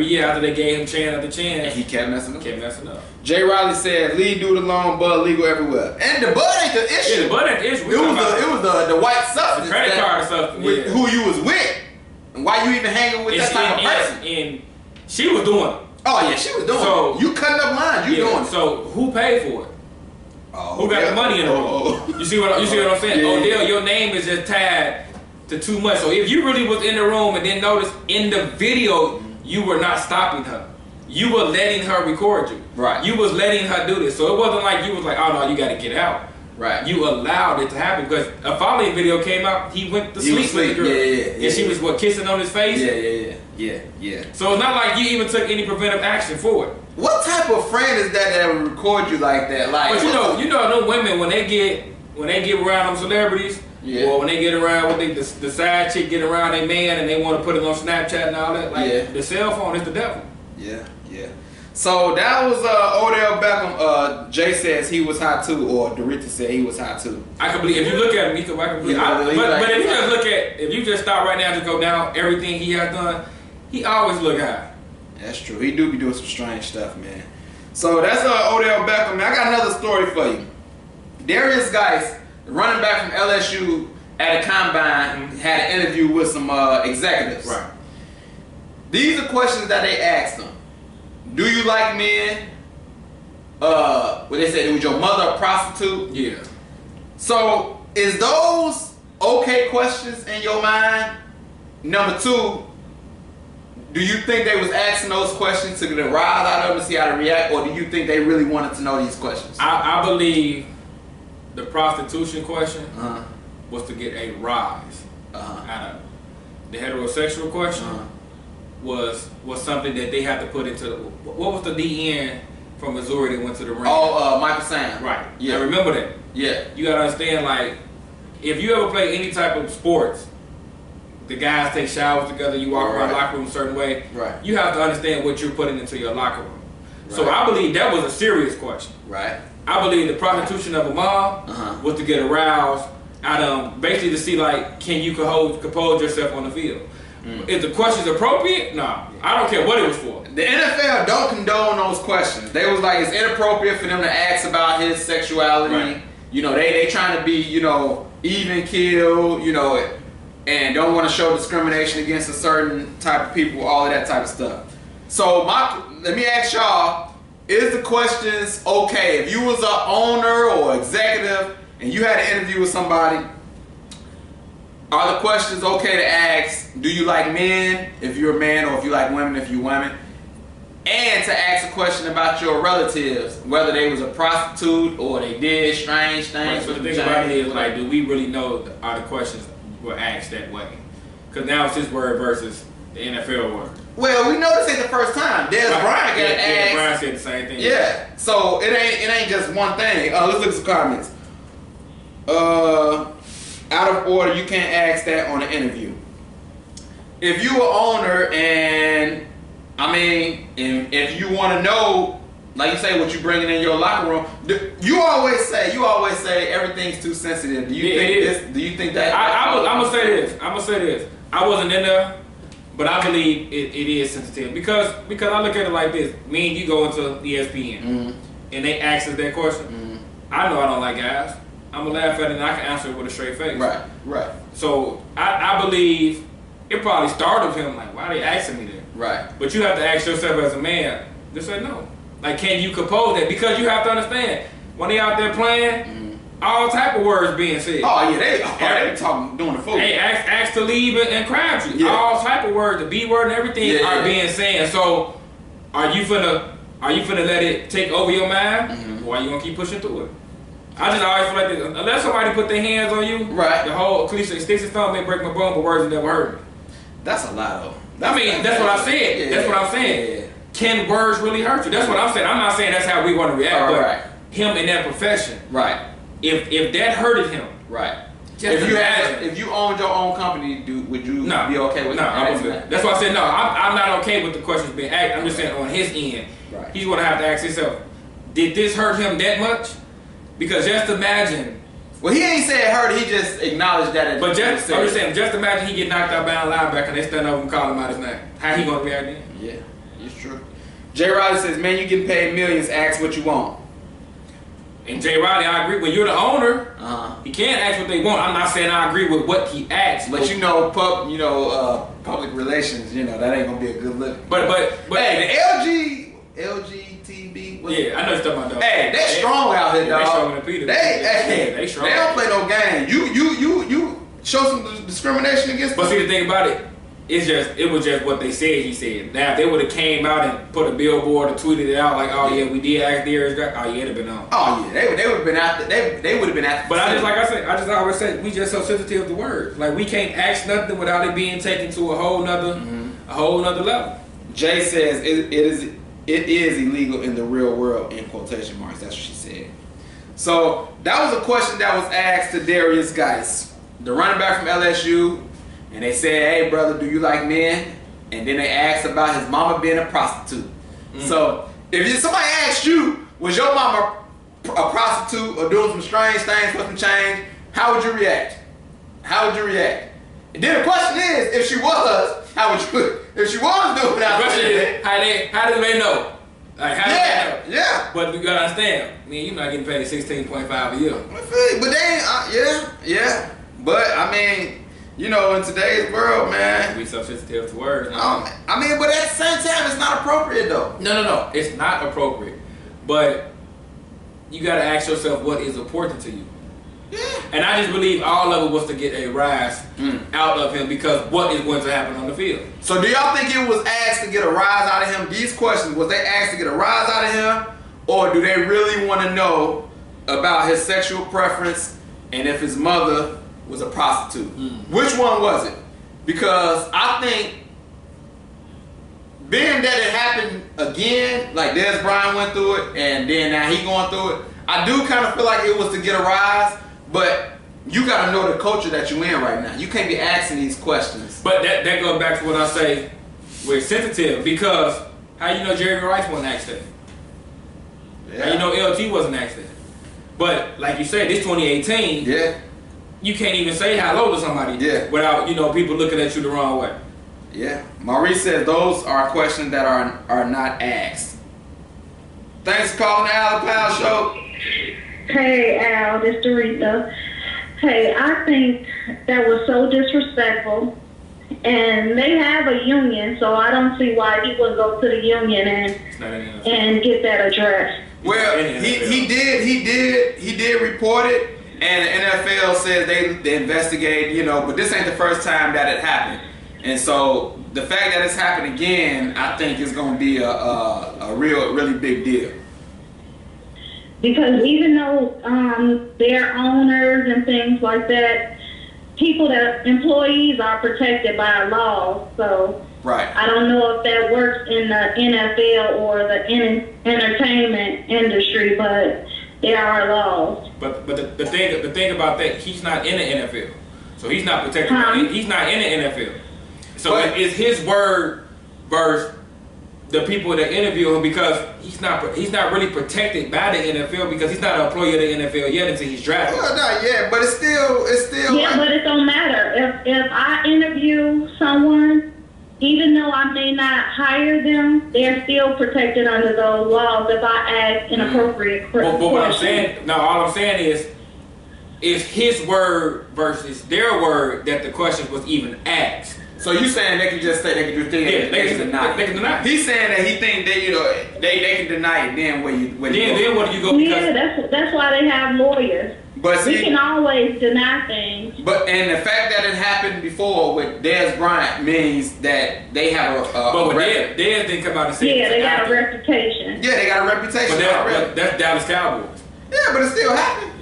Speaker 2: year after they gave him chance after chance,
Speaker 1: and he kept messing up.
Speaker 2: Jay
Speaker 1: Riley said, "Lead dude alone, bud legal everywhere." And the bud ain't the issue.
Speaker 2: Yeah, the bud ain't the issue.
Speaker 1: It was the white substance,
Speaker 2: the credit card or something,
Speaker 1: with who you was with, and why you even hanging with that type of person.
Speaker 2: And she was doing it.
Speaker 1: Oh yeah, she was doing it. You cutting up lines. You doing it.
Speaker 2: So who paid for it? Who got the money in the room? You see what I'm saying?
Speaker 1: Yeah.
Speaker 2: Odell, your name is just tied to too much. So if you really was in the room and then notice in the video you were not stopping her. You were letting her record you.
Speaker 1: Right.
Speaker 2: You was letting her do this. So it wasn't like you was like, oh no, you gotta get out.
Speaker 1: Right.
Speaker 2: You allowed it to happen because a following video came out, he went to sleep with the girl. And she was kissing on his face?
Speaker 1: Yeah.
Speaker 2: So it's not like you even took any preventive action for it.
Speaker 1: What type of friend is that would record you like that? Like,
Speaker 2: but you know them women when they get around them celebrities, or when they get around the side chick get around their man and they want to put it on Snapchat and all that, like the cell phone is the devil.
Speaker 1: Yeah. So that was Odell Beckham. Jay says he was hot too, or Dorita said he was hot too.
Speaker 2: I can believe if you look at him, I can believe. But if you just look at, if you just stop right now and just go down everything he has done, he always look high.
Speaker 1: That's true. He do be doing some strange stuff, man. So that's Odell Beckham. Man, I got another story for you. Darius Geis, running back from LSU, at a combine, had an interview with some executives.
Speaker 2: Right.
Speaker 1: These are questions that they asked him. Do you like men? What they said, was your mother a prostitute?
Speaker 2: Yeah.
Speaker 1: So is those okay questions in your mind? Number two, do you think they was asking those questions to get a rise out of them to see how to react, or do you think they really wanted to know these questions?
Speaker 2: I believe the prostitution question was to get a rise out of it. The heterosexual question was something that they had to put into. What was the DN from Missouri that went to the ring?
Speaker 1: Oh, Michael Sam.
Speaker 2: Right.
Speaker 1: Yeah.
Speaker 2: I remember that.
Speaker 1: Yeah.
Speaker 2: You gotta understand, like, if you ever play any type of sports, the guys take showers together, you walk around the locker room a certain way.
Speaker 1: Right.
Speaker 2: You have to understand what you're putting into your locker room.
Speaker 1: Right.
Speaker 2: So I believe that was a serious question.
Speaker 1: Right.
Speaker 2: I believe the prostitution of a mom was to get aroused out of basically to see, like, can you compose yourself on the field. If the question's appropriate, nah, I don't care what it was for.
Speaker 1: The NFL don't condone those questions. They was like, it's inappropriate for them to ask about his sexuality. Right. You know, they trying to be, you know, even keel, you know, and don't want to show discrimination against a certain type of people, all of that type of stuff. So let me ask y'all, is the questions okay? If you was an owner or executive and you had an interview with somebody, are the questions okay to ask? Do you like men if you're a man, or if you like women if you're women? And to ask a question about your relatives, whether they was a prostitute or they did strange things.
Speaker 2: But the thing about it is, like, do we really know are the questions were asked that way? Because now it's his word versus the NFL word.
Speaker 1: Well, we know this ain't the first time. Dez Bryant got asked.
Speaker 2: Yeah, Bryant said the same thing.
Speaker 1: Yeah, so it ain't just one thing. Let's look at some comments. Out of order, you can't ask that on an interview. If you an owner and if you want to know, like you say, what you bringing in your locker room, you always say everything's too sensitive. Do you think that?
Speaker 2: I'm gonna say this. I wasn't in there, but I believe it is sensitive because I look at it like this. Me and you go into ESPN, and they ask us that question. I know I don't like guys. I'm gonna laugh at it and I can answer it with a straight face.
Speaker 1: Right.
Speaker 2: So I believe it probably startled him, like, why are they asking me that?
Speaker 1: Right.
Speaker 2: But you have to ask yourself as a man, just say no. Like, can you compose that? Because you have to understand, when they out there playing, all type of words being said.
Speaker 1: Oh yeah, they talking, doing the fool.
Speaker 2: Hey, ask to leave and Crabtree. Yeah. All type of words, the B word and everything are being said. So are you finna let it take over your mind? Or are you gonna keep pushing through it? I just always feel like this. Unless somebody put their hands on you,
Speaker 1: right?
Speaker 2: The whole cliche, sticks and stones may break my bone, but words never hurt me.
Speaker 1: That's a lot, though.
Speaker 2: That's what I said. Yeah, that's what I'm saying. Yeah. Can words really hurt you? That's what I'm saying. I'm not saying that's how we want to react, but him in that profession,
Speaker 1: right?
Speaker 2: If that hurted him,
Speaker 1: right? If you owned your own company, would you be okay with that?
Speaker 2: No, I wouldn't. That's why I said no. I'm not okay with the questions being asked. I'm just saying on his end, he's gonna have to ask himself, did this hurt him that much? Because just imagine.
Speaker 1: Well, he ain't say it hurt. He just acknowledged that.
Speaker 2: But I'm just saying, just imagine he get knocked out by a linebacker and they stand over and call him out his name. How he gonna react then?
Speaker 1: Yeah, it's true. Jay Riley says, "Man, you getting paid millions. Ask what you want."
Speaker 2: And Jay Riley, I agree. When you're the owner, he can't ask what they want. I'm not saying I agree with what he asks,
Speaker 1: but public relations, that ain't gonna be a good look.
Speaker 2: But
Speaker 1: hey, the LGTB.
Speaker 2: Yeah, I know you're talking about, dog.
Speaker 1: Hey, they strong out here, dog.
Speaker 2: They strong than Peter.
Speaker 1: They strong. They don't play no game. You show some discrimination against them.
Speaker 2: But see, the thing about it, it was just what they said. He said. Now, if they would have came out and put a billboard or tweeted it out like, "Oh yeah, we did ask Darius," it'd have been on.
Speaker 1: Oh yeah, they would have been after. They would have been after.
Speaker 2: But I just always say, we just so sensitive to words. Like, we can't ask nothing without it being taken to a whole nother level.
Speaker 1: Jay says it is illegal in the real world, in quotation marks. That's what she said. So that was a question that was asked to Darius Geis, the running back from LSU. And they said, "Hey, brother, do you like men?" And then they asked about his mama being a prostitute. So if somebody asked you, was your mama a prostitute or doing some strange things for some change, how would you react? And then the question is, if she was, how would you? If she was doing that,
Speaker 2: the question is, how do they know? Like, how do they know?
Speaker 1: Yeah.
Speaker 2: But you gotta understand, you're not getting paid $16.5 a year.
Speaker 1: But they ain't, But in today's world, man,
Speaker 2: we so sensitive to words.
Speaker 1: But at the same time, it's not appropriate though.
Speaker 2: No, it's not appropriate. But you gotta ask yourself what is important to you. Yeah. And I just believe all of it was to get a rise out of him, because what is going to happen on the field.
Speaker 1: So do y'all think it was asked to get a rise out of him? These questions, was they asked to get a rise out of him? Or do they really want to know about his sexual preference and if his mother was a prostitute? Which one was it? Because I think, being that it happened again, like Dez Bryant went through it and then now he going through it, I do kind of feel like it was to get a rise. But you got to know the culture that you're in right now. You can't be asking these questions.
Speaker 2: But that goes back to what I say, we're sensitive, because how you know Jerry Rice wasn't asked that? Yeah. How you know LT wasn't asked that? But like you said, this 2018, you can't even say hello to somebody without people looking at you the wrong way.
Speaker 1: Yeah. Maurice says those are questions that are not asked. Thanks for calling the Alan Powell Show.
Speaker 4: Hey, Al, this is Doretha. Hey, I think that was so disrespectful. And they have a union, so I don't see why he wouldn't go to the union and get that addressed.
Speaker 1: Well, he did report it, and the NFL says they investigate, you know, but this ain't the first time that it happened. And so the fact that it's happened again, I think is going to be a really big deal.
Speaker 4: Because even though they're owners and things like that, employees are protected by law. So
Speaker 1: right.
Speaker 4: I don't know if that works in the NFL or the entertainment industry, but there are laws.
Speaker 2: But the thing about that, he's not in the NFL, so he's not protected. He's not in the NFL. So it's his word versus the people that interview him, because he's not really protected by the NFL because he's not an employee of the NFL yet until he's drafted.
Speaker 1: Well, not yet, but it's still.
Speaker 4: Yeah, but it don't matter if I interview someone, even though I may not hire them, they're still protected under those laws if I ask inappropriate questions.
Speaker 2: But what I'm saying, all I'm saying is, it's his word versus their word that the question was even asked.
Speaker 1: So you saying they can just say they can do things?
Speaker 2: Yeah, they can deny.
Speaker 1: He's saying that he think that, you know, they can deny it. Then where you
Speaker 2: then where do you go?
Speaker 4: Yeah, that's why they have lawyers.
Speaker 1: But see,
Speaker 4: we can always deny things.
Speaker 1: And the fact that it happened before with Dez Bryant means that they have
Speaker 2: but Dez didn't come out and say.
Speaker 4: Yeah, they got a reputation.
Speaker 1: Yeah, they got a reputation.
Speaker 2: But that's Dallas Cowboys.
Speaker 1: Yeah, but it still happened.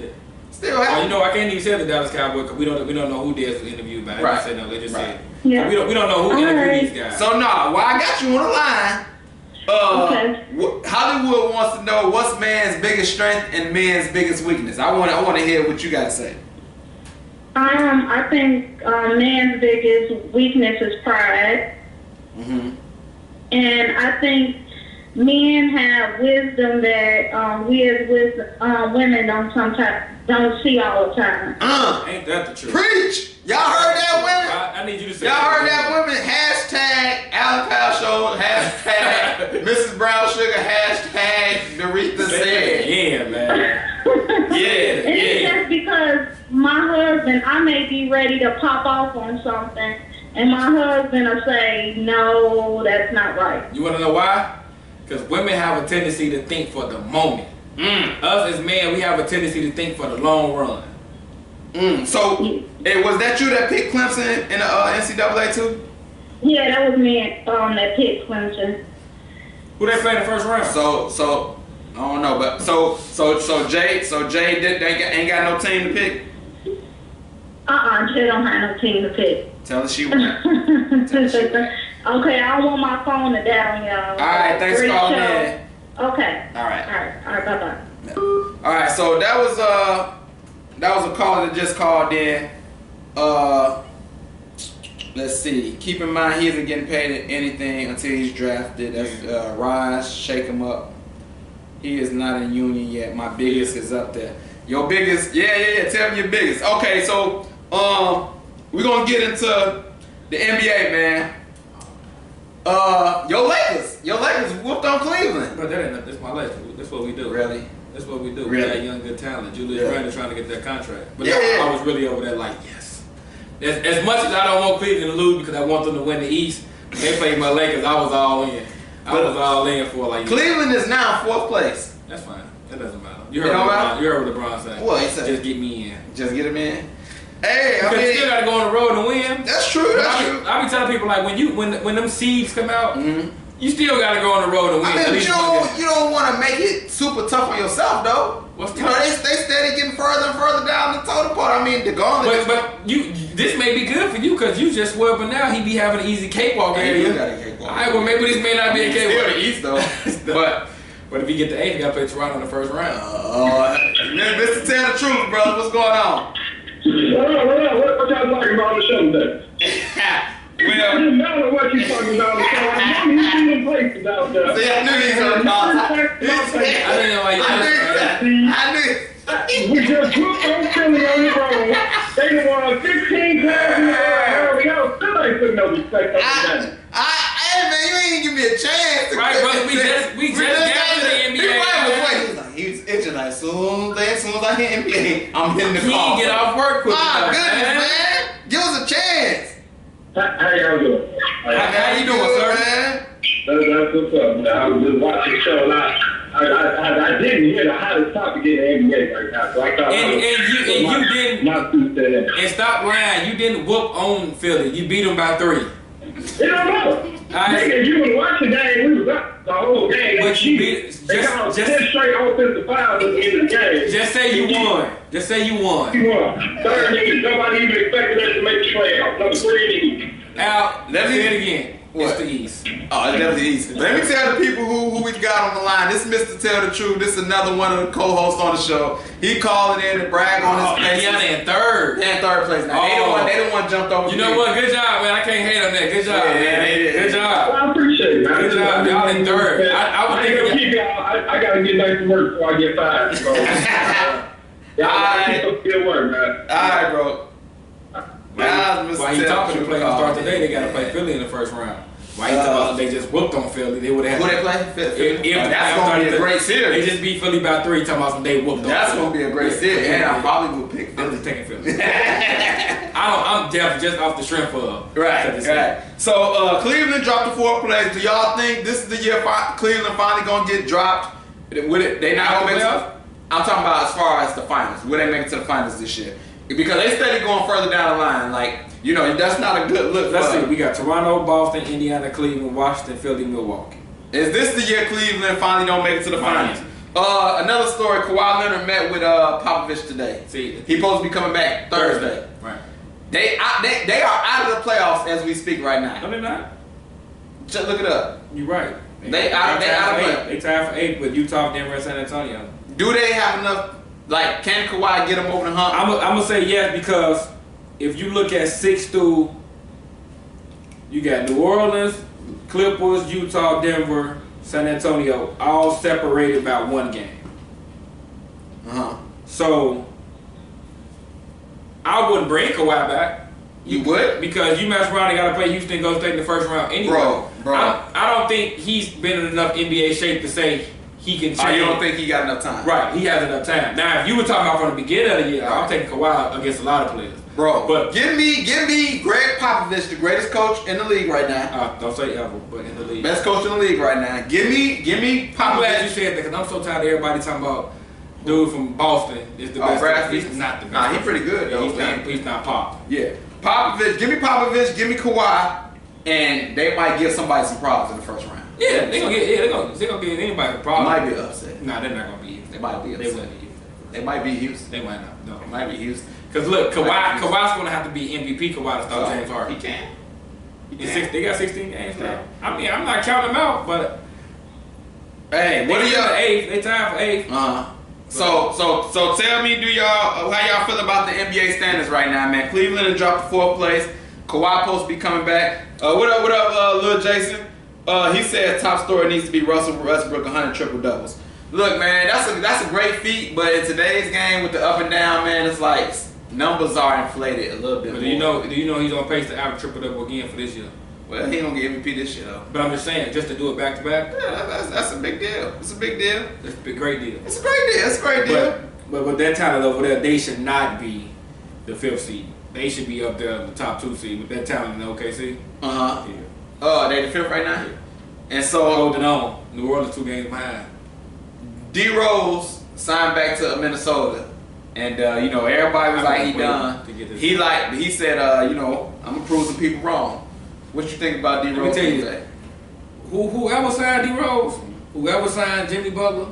Speaker 1: Still happened.
Speaker 2: Well, you know, I can't even say the Dallas Cowboys because we don't know who Dez was interviewed by.
Speaker 1: Right.
Speaker 2: They just said no. They just said.
Speaker 4: Yeah.
Speaker 2: So we don't know who interviewed these guys.
Speaker 1: So while I got you on the line, okay. Hollywood wants to know what's man's biggest strength and man's biggest weakness. I want to hear what you got to say.
Speaker 4: I think man's biggest weakness is pride.
Speaker 1: Mm-hmm.
Speaker 4: And I think men have wisdom that we as women don't see all the time.
Speaker 2: Ain't that the truth?
Speaker 1: Preach! Y'all heard that, women?
Speaker 2: I need you to say
Speaker 1: y'all heard that, women? Hashtag Alan Powell Show. Hashtag Mrs. Brown Sugar. Hashtag Doretha said.
Speaker 2: Yeah, man.
Speaker 4: And it's just because my husband, I may be ready to pop off on something, and my husband will say, no, that's not right.
Speaker 2: You want to know why? Because women have a tendency to think for the moment. Us as men, we have a tendency to think for the long run.
Speaker 1: So, was that you that picked Clemson in the NCAA too?
Speaker 4: Yeah, that was me that picked Clemson.
Speaker 2: Who they play in the first round?
Speaker 1: So I don't know, but so Jay ain't got no team to pick.
Speaker 4: Jay don't have no team to pick.
Speaker 1: Tell her she won.
Speaker 4: Okay, I don't want my phone to die on y'all.
Speaker 1: All right, thanks for calling in.
Speaker 4: Okay.
Speaker 1: All right,
Speaker 4: bye-bye.
Speaker 1: All right, so that was a caller that just called in. Let's see. Keep in mind he isn't getting paid anything until he's drafted. That's Rise, shake him up. He is not in union yet. My biggest is up there. Your biggest, yeah. Tell me your biggest. Okay, so we're gonna get into the NBA, man. Your Lakers whooped on Cleveland.
Speaker 2: But that ain't. That's my life. That's what we do.
Speaker 1: Really?
Speaker 2: That's what we do.
Speaker 1: Really?
Speaker 2: We got young, good talent. Julius Randle trying to get that contract. But
Speaker 1: yeah.
Speaker 2: I was really over there like, yes. As much as I don't want Cleveland to lose because I want them to win the East, when they played my Lakers, I was all in. I was all in for like.
Speaker 1: Cleveland is now in 4th place.
Speaker 2: That's fine. That doesn't matter. You heard what LeBron said.
Speaker 1: What he said?
Speaker 2: Just get me in.
Speaker 1: Just get him in. Hey,
Speaker 2: because you still gotta go on the road and win.
Speaker 1: That's true.
Speaker 2: I be telling people like when them seeds come out, you still gotta go on the road and win.
Speaker 1: I mean, you don't want to make it super tough on yourself though. They steady getting further and further down the totem pole. I mean, the gauntlet.
Speaker 2: But this may be good for you because you just swear, but now he be having an easy cakewalk area.
Speaker 1: You got a cakewalk.
Speaker 2: All right, well maybe this may not be a cakewalk.
Speaker 1: Still the East though.
Speaker 2: But if you get the 8th, you gotta play Toronto in the first round.
Speaker 1: Mr. Tell the Truth, brother. What's going on?
Speaker 5: What y'all talking about on the show today?
Speaker 1: Well,
Speaker 5: it doesn't matter what you talking about on the show. I know you see places out there.
Speaker 1: See, I knew he was going to call. I knew.
Speaker 5: We just whooped on Philly on the road. They won 15 times in a row. We got ain't putting no respect on that.
Speaker 1: Hey man, you ain't give me a chance.
Speaker 2: Right, brother. We just got to the NBA.
Speaker 1: He was itching like soon as I hit NBA, I'm hitting the
Speaker 2: He
Speaker 1: call.
Speaker 2: didn't get off work quick
Speaker 1: My
Speaker 2: enough,
Speaker 1: goodness,
Speaker 2: man.
Speaker 1: man. Give us a chance.
Speaker 5: How y'all doing?
Speaker 2: How you doing, sir?
Speaker 1: Man?
Speaker 5: That's what's up, man. I was just watching the show and I didn't hear the hottest topic in the NBA right now, so I thought
Speaker 2: And you didn't.
Speaker 5: not to say that.
Speaker 2: And stop lying. You didn't whoop on Philly. You beat them by 3.
Speaker 5: It don't matter.
Speaker 2: Right.
Speaker 5: Nigga, you was watching the game, we was up the whole game.
Speaker 2: But you beat.
Speaker 5: They got 10 straight offensive fouls in the game.
Speaker 2: Just say you won. Just say you won.
Speaker 5: You won. Third nigga, nobody even expected us to make the playoffs. Number 3 niggas.
Speaker 2: Al,
Speaker 1: Let me-
Speaker 2: say it again.
Speaker 1: What?
Speaker 2: It's the East.
Speaker 1: Oh, it's definitely easy. Let me tell the people who we got on the line. This is Mr. Tell the Truth. This is another one of the co-hosts on the show. He calling in to brag on his place.
Speaker 2: Indiana in 3rd.
Speaker 1: They're in 3rd place now. They the one jumped over.
Speaker 2: You know what? Good job, man. I can't hate on that. Good job, man.
Speaker 1: they did.
Speaker 2: Good job.
Speaker 5: I appreciate it, man.
Speaker 2: Good job. Y'all in 3rd.
Speaker 5: I ain't gonna keep y'all. I gotta get back to work before I get fired. So, y'all keep up good work, man.
Speaker 1: All right, bro.
Speaker 2: Why you talking to play to start today? They got to play Philly in the first round. Why you talking about they just whooped on Philly? They would have.
Speaker 1: Who they play? Philly.
Speaker 2: If
Speaker 1: That's gonna be a great series.
Speaker 2: They just beat Philly by 3. Talking about some they whooped on.
Speaker 1: That's
Speaker 2: Philly.
Speaker 1: gonna be a great series. And I probably would pick
Speaker 2: I'm
Speaker 1: Philly.
Speaker 2: just taking Philly. I'm definitely just off the strength of
Speaker 1: Right. So Cleveland dropped the 4th place. Do y'all think this is the year Cleveland finally gonna get dropped? Would it? They not gonna make it? I'm talking about as far as the finals. Would they make it to the finals this year? Because they steady going further down the line. Like, you know, that's not a good look.
Speaker 2: Let's see. We got Toronto, Boston, Indiana, Cleveland, Washington, Philly, Milwaukee.
Speaker 1: Is this the year Cleveland finally don't make it to the finals? Another story. Kawhi Leonard met with Popovich today.
Speaker 2: See,
Speaker 1: he's supposed to be coming back Thursday.
Speaker 2: Right.
Speaker 1: They are out of the playoffs as we speak right now.
Speaker 2: No, they're not.
Speaker 1: Just look it up.
Speaker 2: You're right.
Speaker 1: They out of playoffs.
Speaker 2: They tied for 8 with Utah, Denver, and San Antonio.
Speaker 1: Do they have enough? Like, can Kawhi get them over the hump?
Speaker 2: I'm gonna say yes, because if you look at 6 through, you got New Orleans, Clippers, Utah, Denver, San Antonio, all separated by 1 game. So I wouldn't bring Kawhi back.
Speaker 1: You would?
Speaker 2: Because you mess around and got to play Houston, go straight in the first round anyway.
Speaker 1: Bro.
Speaker 2: I don't think he's been in enough NBA shape to say he can change.
Speaker 1: Oh, you don't think he got enough time?
Speaker 2: Right, he has enough time. Now, if you were talking about from the beginning of the year, I'm taking Kawhi against a lot of players.
Speaker 1: Bro,
Speaker 2: but
Speaker 1: give me Greg Popovich, the greatest coach in the league right now.
Speaker 2: Don't say ever, but in the league.
Speaker 1: Best coach in the league right now. Give me Popovich.
Speaker 2: I'm glad you said that, because I'm so tired of everybody talking about dude from Boston is the best.
Speaker 1: Brad
Speaker 2: He's not the best.
Speaker 1: Nah, he's pretty good.
Speaker 2: He's not Pop.
Speaker 1: Yeah. Popovich, give me Popovich, give me Kawhi, and they might give somebody some problems in the first round.
Speaker 2: Yeah, they're gonna give anybody a problem.
Speaker 1: It might be upset.
Speaker 2: Nah, they're not gonna be Houston.
Speaker 1: They might be upset. They might be Houston.
Speaker 2: They might not. No,
Speaker 1: It might be Houston.
Speaker 2: Because look, Kawhi's gonna have to be MVP Kawhi to stop James Harden.
Speaker 1: He can.
Speaker 2: They got 16 games now. I mean, I'm not counting them out, but
Speaker 1: hey, what are y'all?
Speaker 2: They tied for 8th.
Speaker 1: So tell me, how y'all feel about the NBA standings right now, man? Cleveland has dropped to 4th place. Kawhi supposed to be coming back. What up, Lil Jason? He said top story needs to be Russell Westbrook 100 triple doubles. Look, man, that's a great feat, but in today's game with the up and down, man, it's like numbers are inflated a little bit.
Speaker 2: But do you know he's on pace to average triple double again for this year?
Speaker 1: Well, he don't get MVP this year though.
Speaker 2: But I'm just saying, just to do it back to back.
Speaker 1: Yeah, that's a big deal. It's a big deal.
Speaker 2: It's a great deal.
Speaker 1: It's a great deal. It's a great deal.
Speaker 2: But with that talent over there, they should not be the 5th seed. They should be up there, the top 2 seed with that talent in the OKC.
Speaker 1: Yeah. They the 5th right now. Yeah. And so
Speaker 2: holding on. New Orleans 2 games behind.
Speaker 1: D Rose signed back to Minnesota, and everybody was like he done. He said I'm gonna prove some people wrong. What you think about D Rose?
Speaker 2: Let me tell you that. Whoever signed D Rose, whoever signed Jimmy Butler,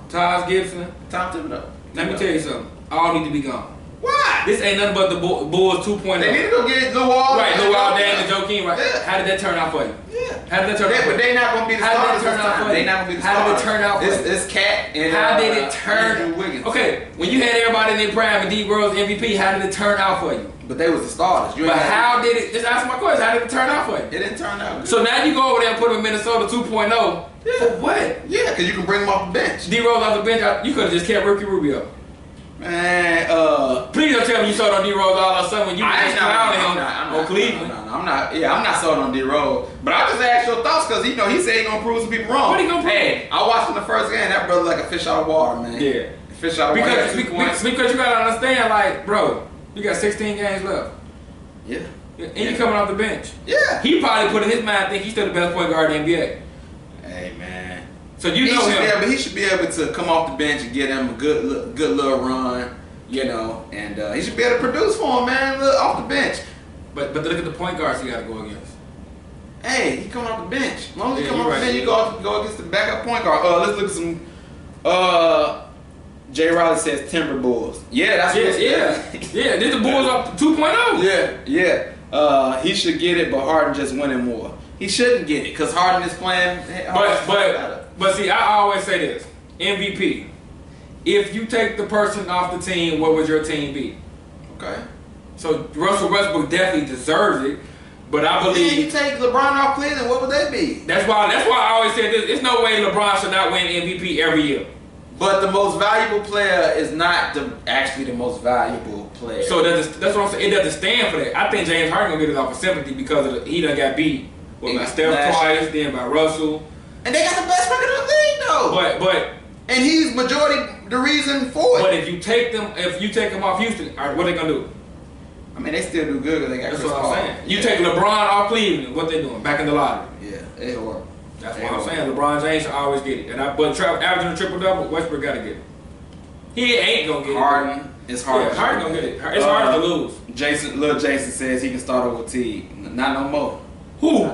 Speaker 2: Taj Gibson,
Speaker 1: Tom Thibodeau.
Speaker 2: Let me tell you something. All need to be gone.
Speaker 1: Why?
Speaker 2: This ain't nothing but the Bulls 2.0.
Speaker 1: They need to go get Lil Wall.
Speaker 2: Right, Lil Wall, Dan, and Joe King. Right.
Speaker 1: Yeah.
Speaker 2: How did that turn out for you?
Speaker 1: Yeah.
Speaker 2: How did that turn out?
Speaker 1: But they not gonna be the starters this time. They not gonna be the starters.
Speaker 2: How did it turn out for you?
Speaker 1: This Cat and
Speaker 2: how did it turn?
Speaker 1: Andrew Wiggins.
Speaker 2: Okay, when you had everybody in their prime and D Rose MVP, how did it turn out for you?
Speaker 1: But they was the starters.
Speaker 2: But how did it? Just answer my question. How did it turn out for you?
Speaker 1: It didn't turn out good.
Speaker 2: So now you go over there and put them in Minnesota 2.0.
Speaker 1: Yeah.
Speaker 2: For what?
Speaker 1: Yeah, because you can bring them off the bench.
Speaker 2: D Rose off the bench. You could have just kept Ricky Rubio.
Speaker 1: Man,
Speaker 2: please don't tell me you saw on D Rose all of a sudden when you was clowning him on Cleveland.
Speaker 1: I'm I'm not sold on D-Rose. But I just asked your thoughts because he said he gonna prove some people wrong.
Speaker 2: What he gonna prove?
Speaker 1: Hey, I watched him the first game. That brother like a fish out of water, man.
Speaker 2: Yeah.
Speaker 1: Fish out of water.
Speaker 2: Because you gotta understand, like, bro, you got 16 games left.
Speaker 1: Yeah.
Speaker 2: And you coming off the bench.
Speaker 1: Yeah.
Speaker 2: He probably put in his mind, think he's still the best point guard in the NBA.
Speaker 1: Hey, man.
Speaker 2: So you know him.
Speaker 1: Yeah, but he should be able to come off the bench and get him a good little run, and he should be able to produce for him, man, off the bench.
Speaker 2: But look at the point guards he got to go against.
Speaker 1: Hey, he coming off the bench. As long as he come off the bench, you go against the backup point guard. Let's look at some. Jay Riley says Timber Bulls. Yeah, that's what
Speaker 2: yeah. Did the Bulls up 2.0?
Speaker 1: Yeah. He should get it, but Harden just winning more. He shouldn't get it because Harden is playing.
Speaker 2: But see, I always say this: MVP. If you take the person off the team, what would your team be?
Speaker 1: Okay.
Speaker 2: So Russell Westbrook definitely deserves it, but I believe
Speaker 1: you take LeBron off Cleveland, what would they be?
Speaker 2: That's why I always say this: there's no way LeBron should not win MVP every year.
Speaker 1: But the most valuable player is not actually the most valuable player.
Speaker 2: So that's what I'm saying. It doesn't stand for that. I think James Harden gonna get it off of sympathy because he done got beat by Steph twice, then by Russell.
Speaker 1: And they got the best record in the league, though.
Speaker 2: And
Speaker 1: he's majority the reason for it.
Speaker 2: But if you take them off Houston, what they gonna do?
Speaker 1: I mean, they still do good because they got Chris Paul.
Speaker 2: That's what I'm saying. You take LeBron off Cleveland, what they doing? Back in the lottery.
Speaker 1: Yeah, they horrible.
Speaker 2: That's what I'm saying. LeBron James should always get it. But averaging a triple-double, Westbrook got to get it. He ain't going to get it.
Speaker 1: Harden. It's hard.
Speaker 2: Yeah, Harden going to get it. It's hard to lose.
Speaker 1: Lil Jason says he can start over T. Not no more.
Speaker 2: Who?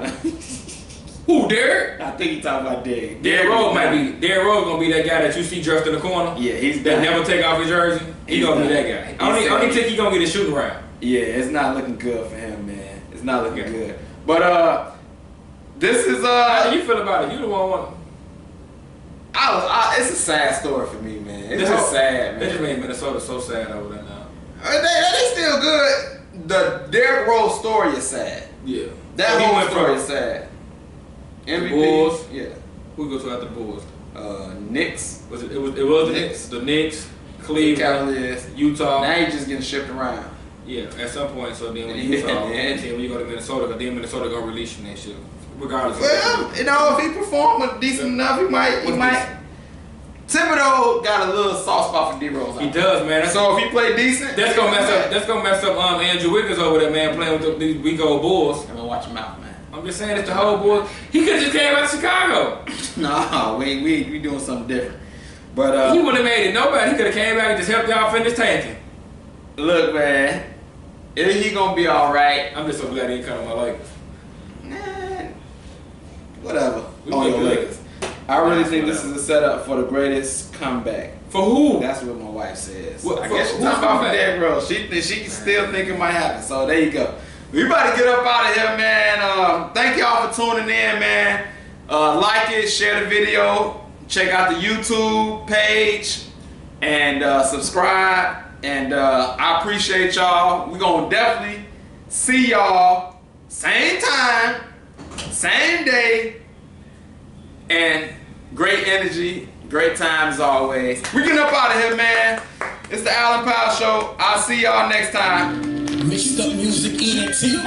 Speaker 2: Who, Derrick?
Speaker 1: I think he talking about Derrick.
Speaker 2: Derrick Rose might be. Derrick Rose going to be that guy that you see dressed in the corner.
Speaker 1: Yeah, he's
Speaker 2: that never take off his jersey. He going to be that guy. Only think he going to get a shooting round.
Speaker 1: Yeah, it's not looking good for him, man. It's not looking good. But, this is
Speaker 2: how do you feel about it? You the one.
Speaker 1: It's a sad story for me, man. It's just sad, man.
Speaker 2: They just made Minnesota so sad over there now.
Speaker 1: They still good. The Derrick Rose story is sad.
Speaker 2: Yeah.
Speaker 1: That whole story is sad. MVP.
Speaker 2: Bulls.
Speaker 1: Yeah.
Speaker 2: Who go to after the Bulls?
Speaker 1: Knicks.
Speaker 2: Was it was the Knicks. The Knicks. Cleveland.
Speaker 1: Cavaliers.
Speaker 2: Utah.
Speaker 1: Now you're just getting shipped around.
Speaker 2: Yeah, at some point. So then when Utah, when you go to Minnesota, then Minnesota gonna release you next year. Regardless.
Speaker 1: Well, if he performed decent enough, he might. Thibodeau got a little soft spot for D-Rose.
Speaker 2: He does, man.
Speaker 1: So if he play decent,
Speaker 2: that's gonna mess up. Andrew Wiggins over there, man, playing with these weak old Bulls.
Speaker 1: I'm gonna watch him out, man.
Speaker 2: I'm just saying, it's the whole Bulls. He could just came out of Chicago.
Speaker 1: No, we doing something different. But
Speaker 2: he wouldn't have made it. Nobody. He could have came back and just helped y'all finish tanking.
Speaker 1: Look, man, he gonna be all right.
Speaker 2: I'm just so glad he ain't come to my Lakers.
Speaker 1: Whatever. On your Lakers. I really think this is a setup for the greatest comeback.
Speaker 2: For who?
Speaker 1: That's what my wife says.
Speaker 2: What,
Speaker 1: I guess she's talking about Derrick Rose. She still think it might happen. So there you go. We about to get up out of here, man. Thank y'all for tuning in, man. Like it, share the video, check out the YouTube page, and subscribe. And I appreciate y'all. We're gonna definitely see y'all same time, same day, and great energy, great time as always. We're getting up out of here, man. It's the Allen Powell Show. I'll see y'all next time.
Speaker 6: Mixed up music, ENT.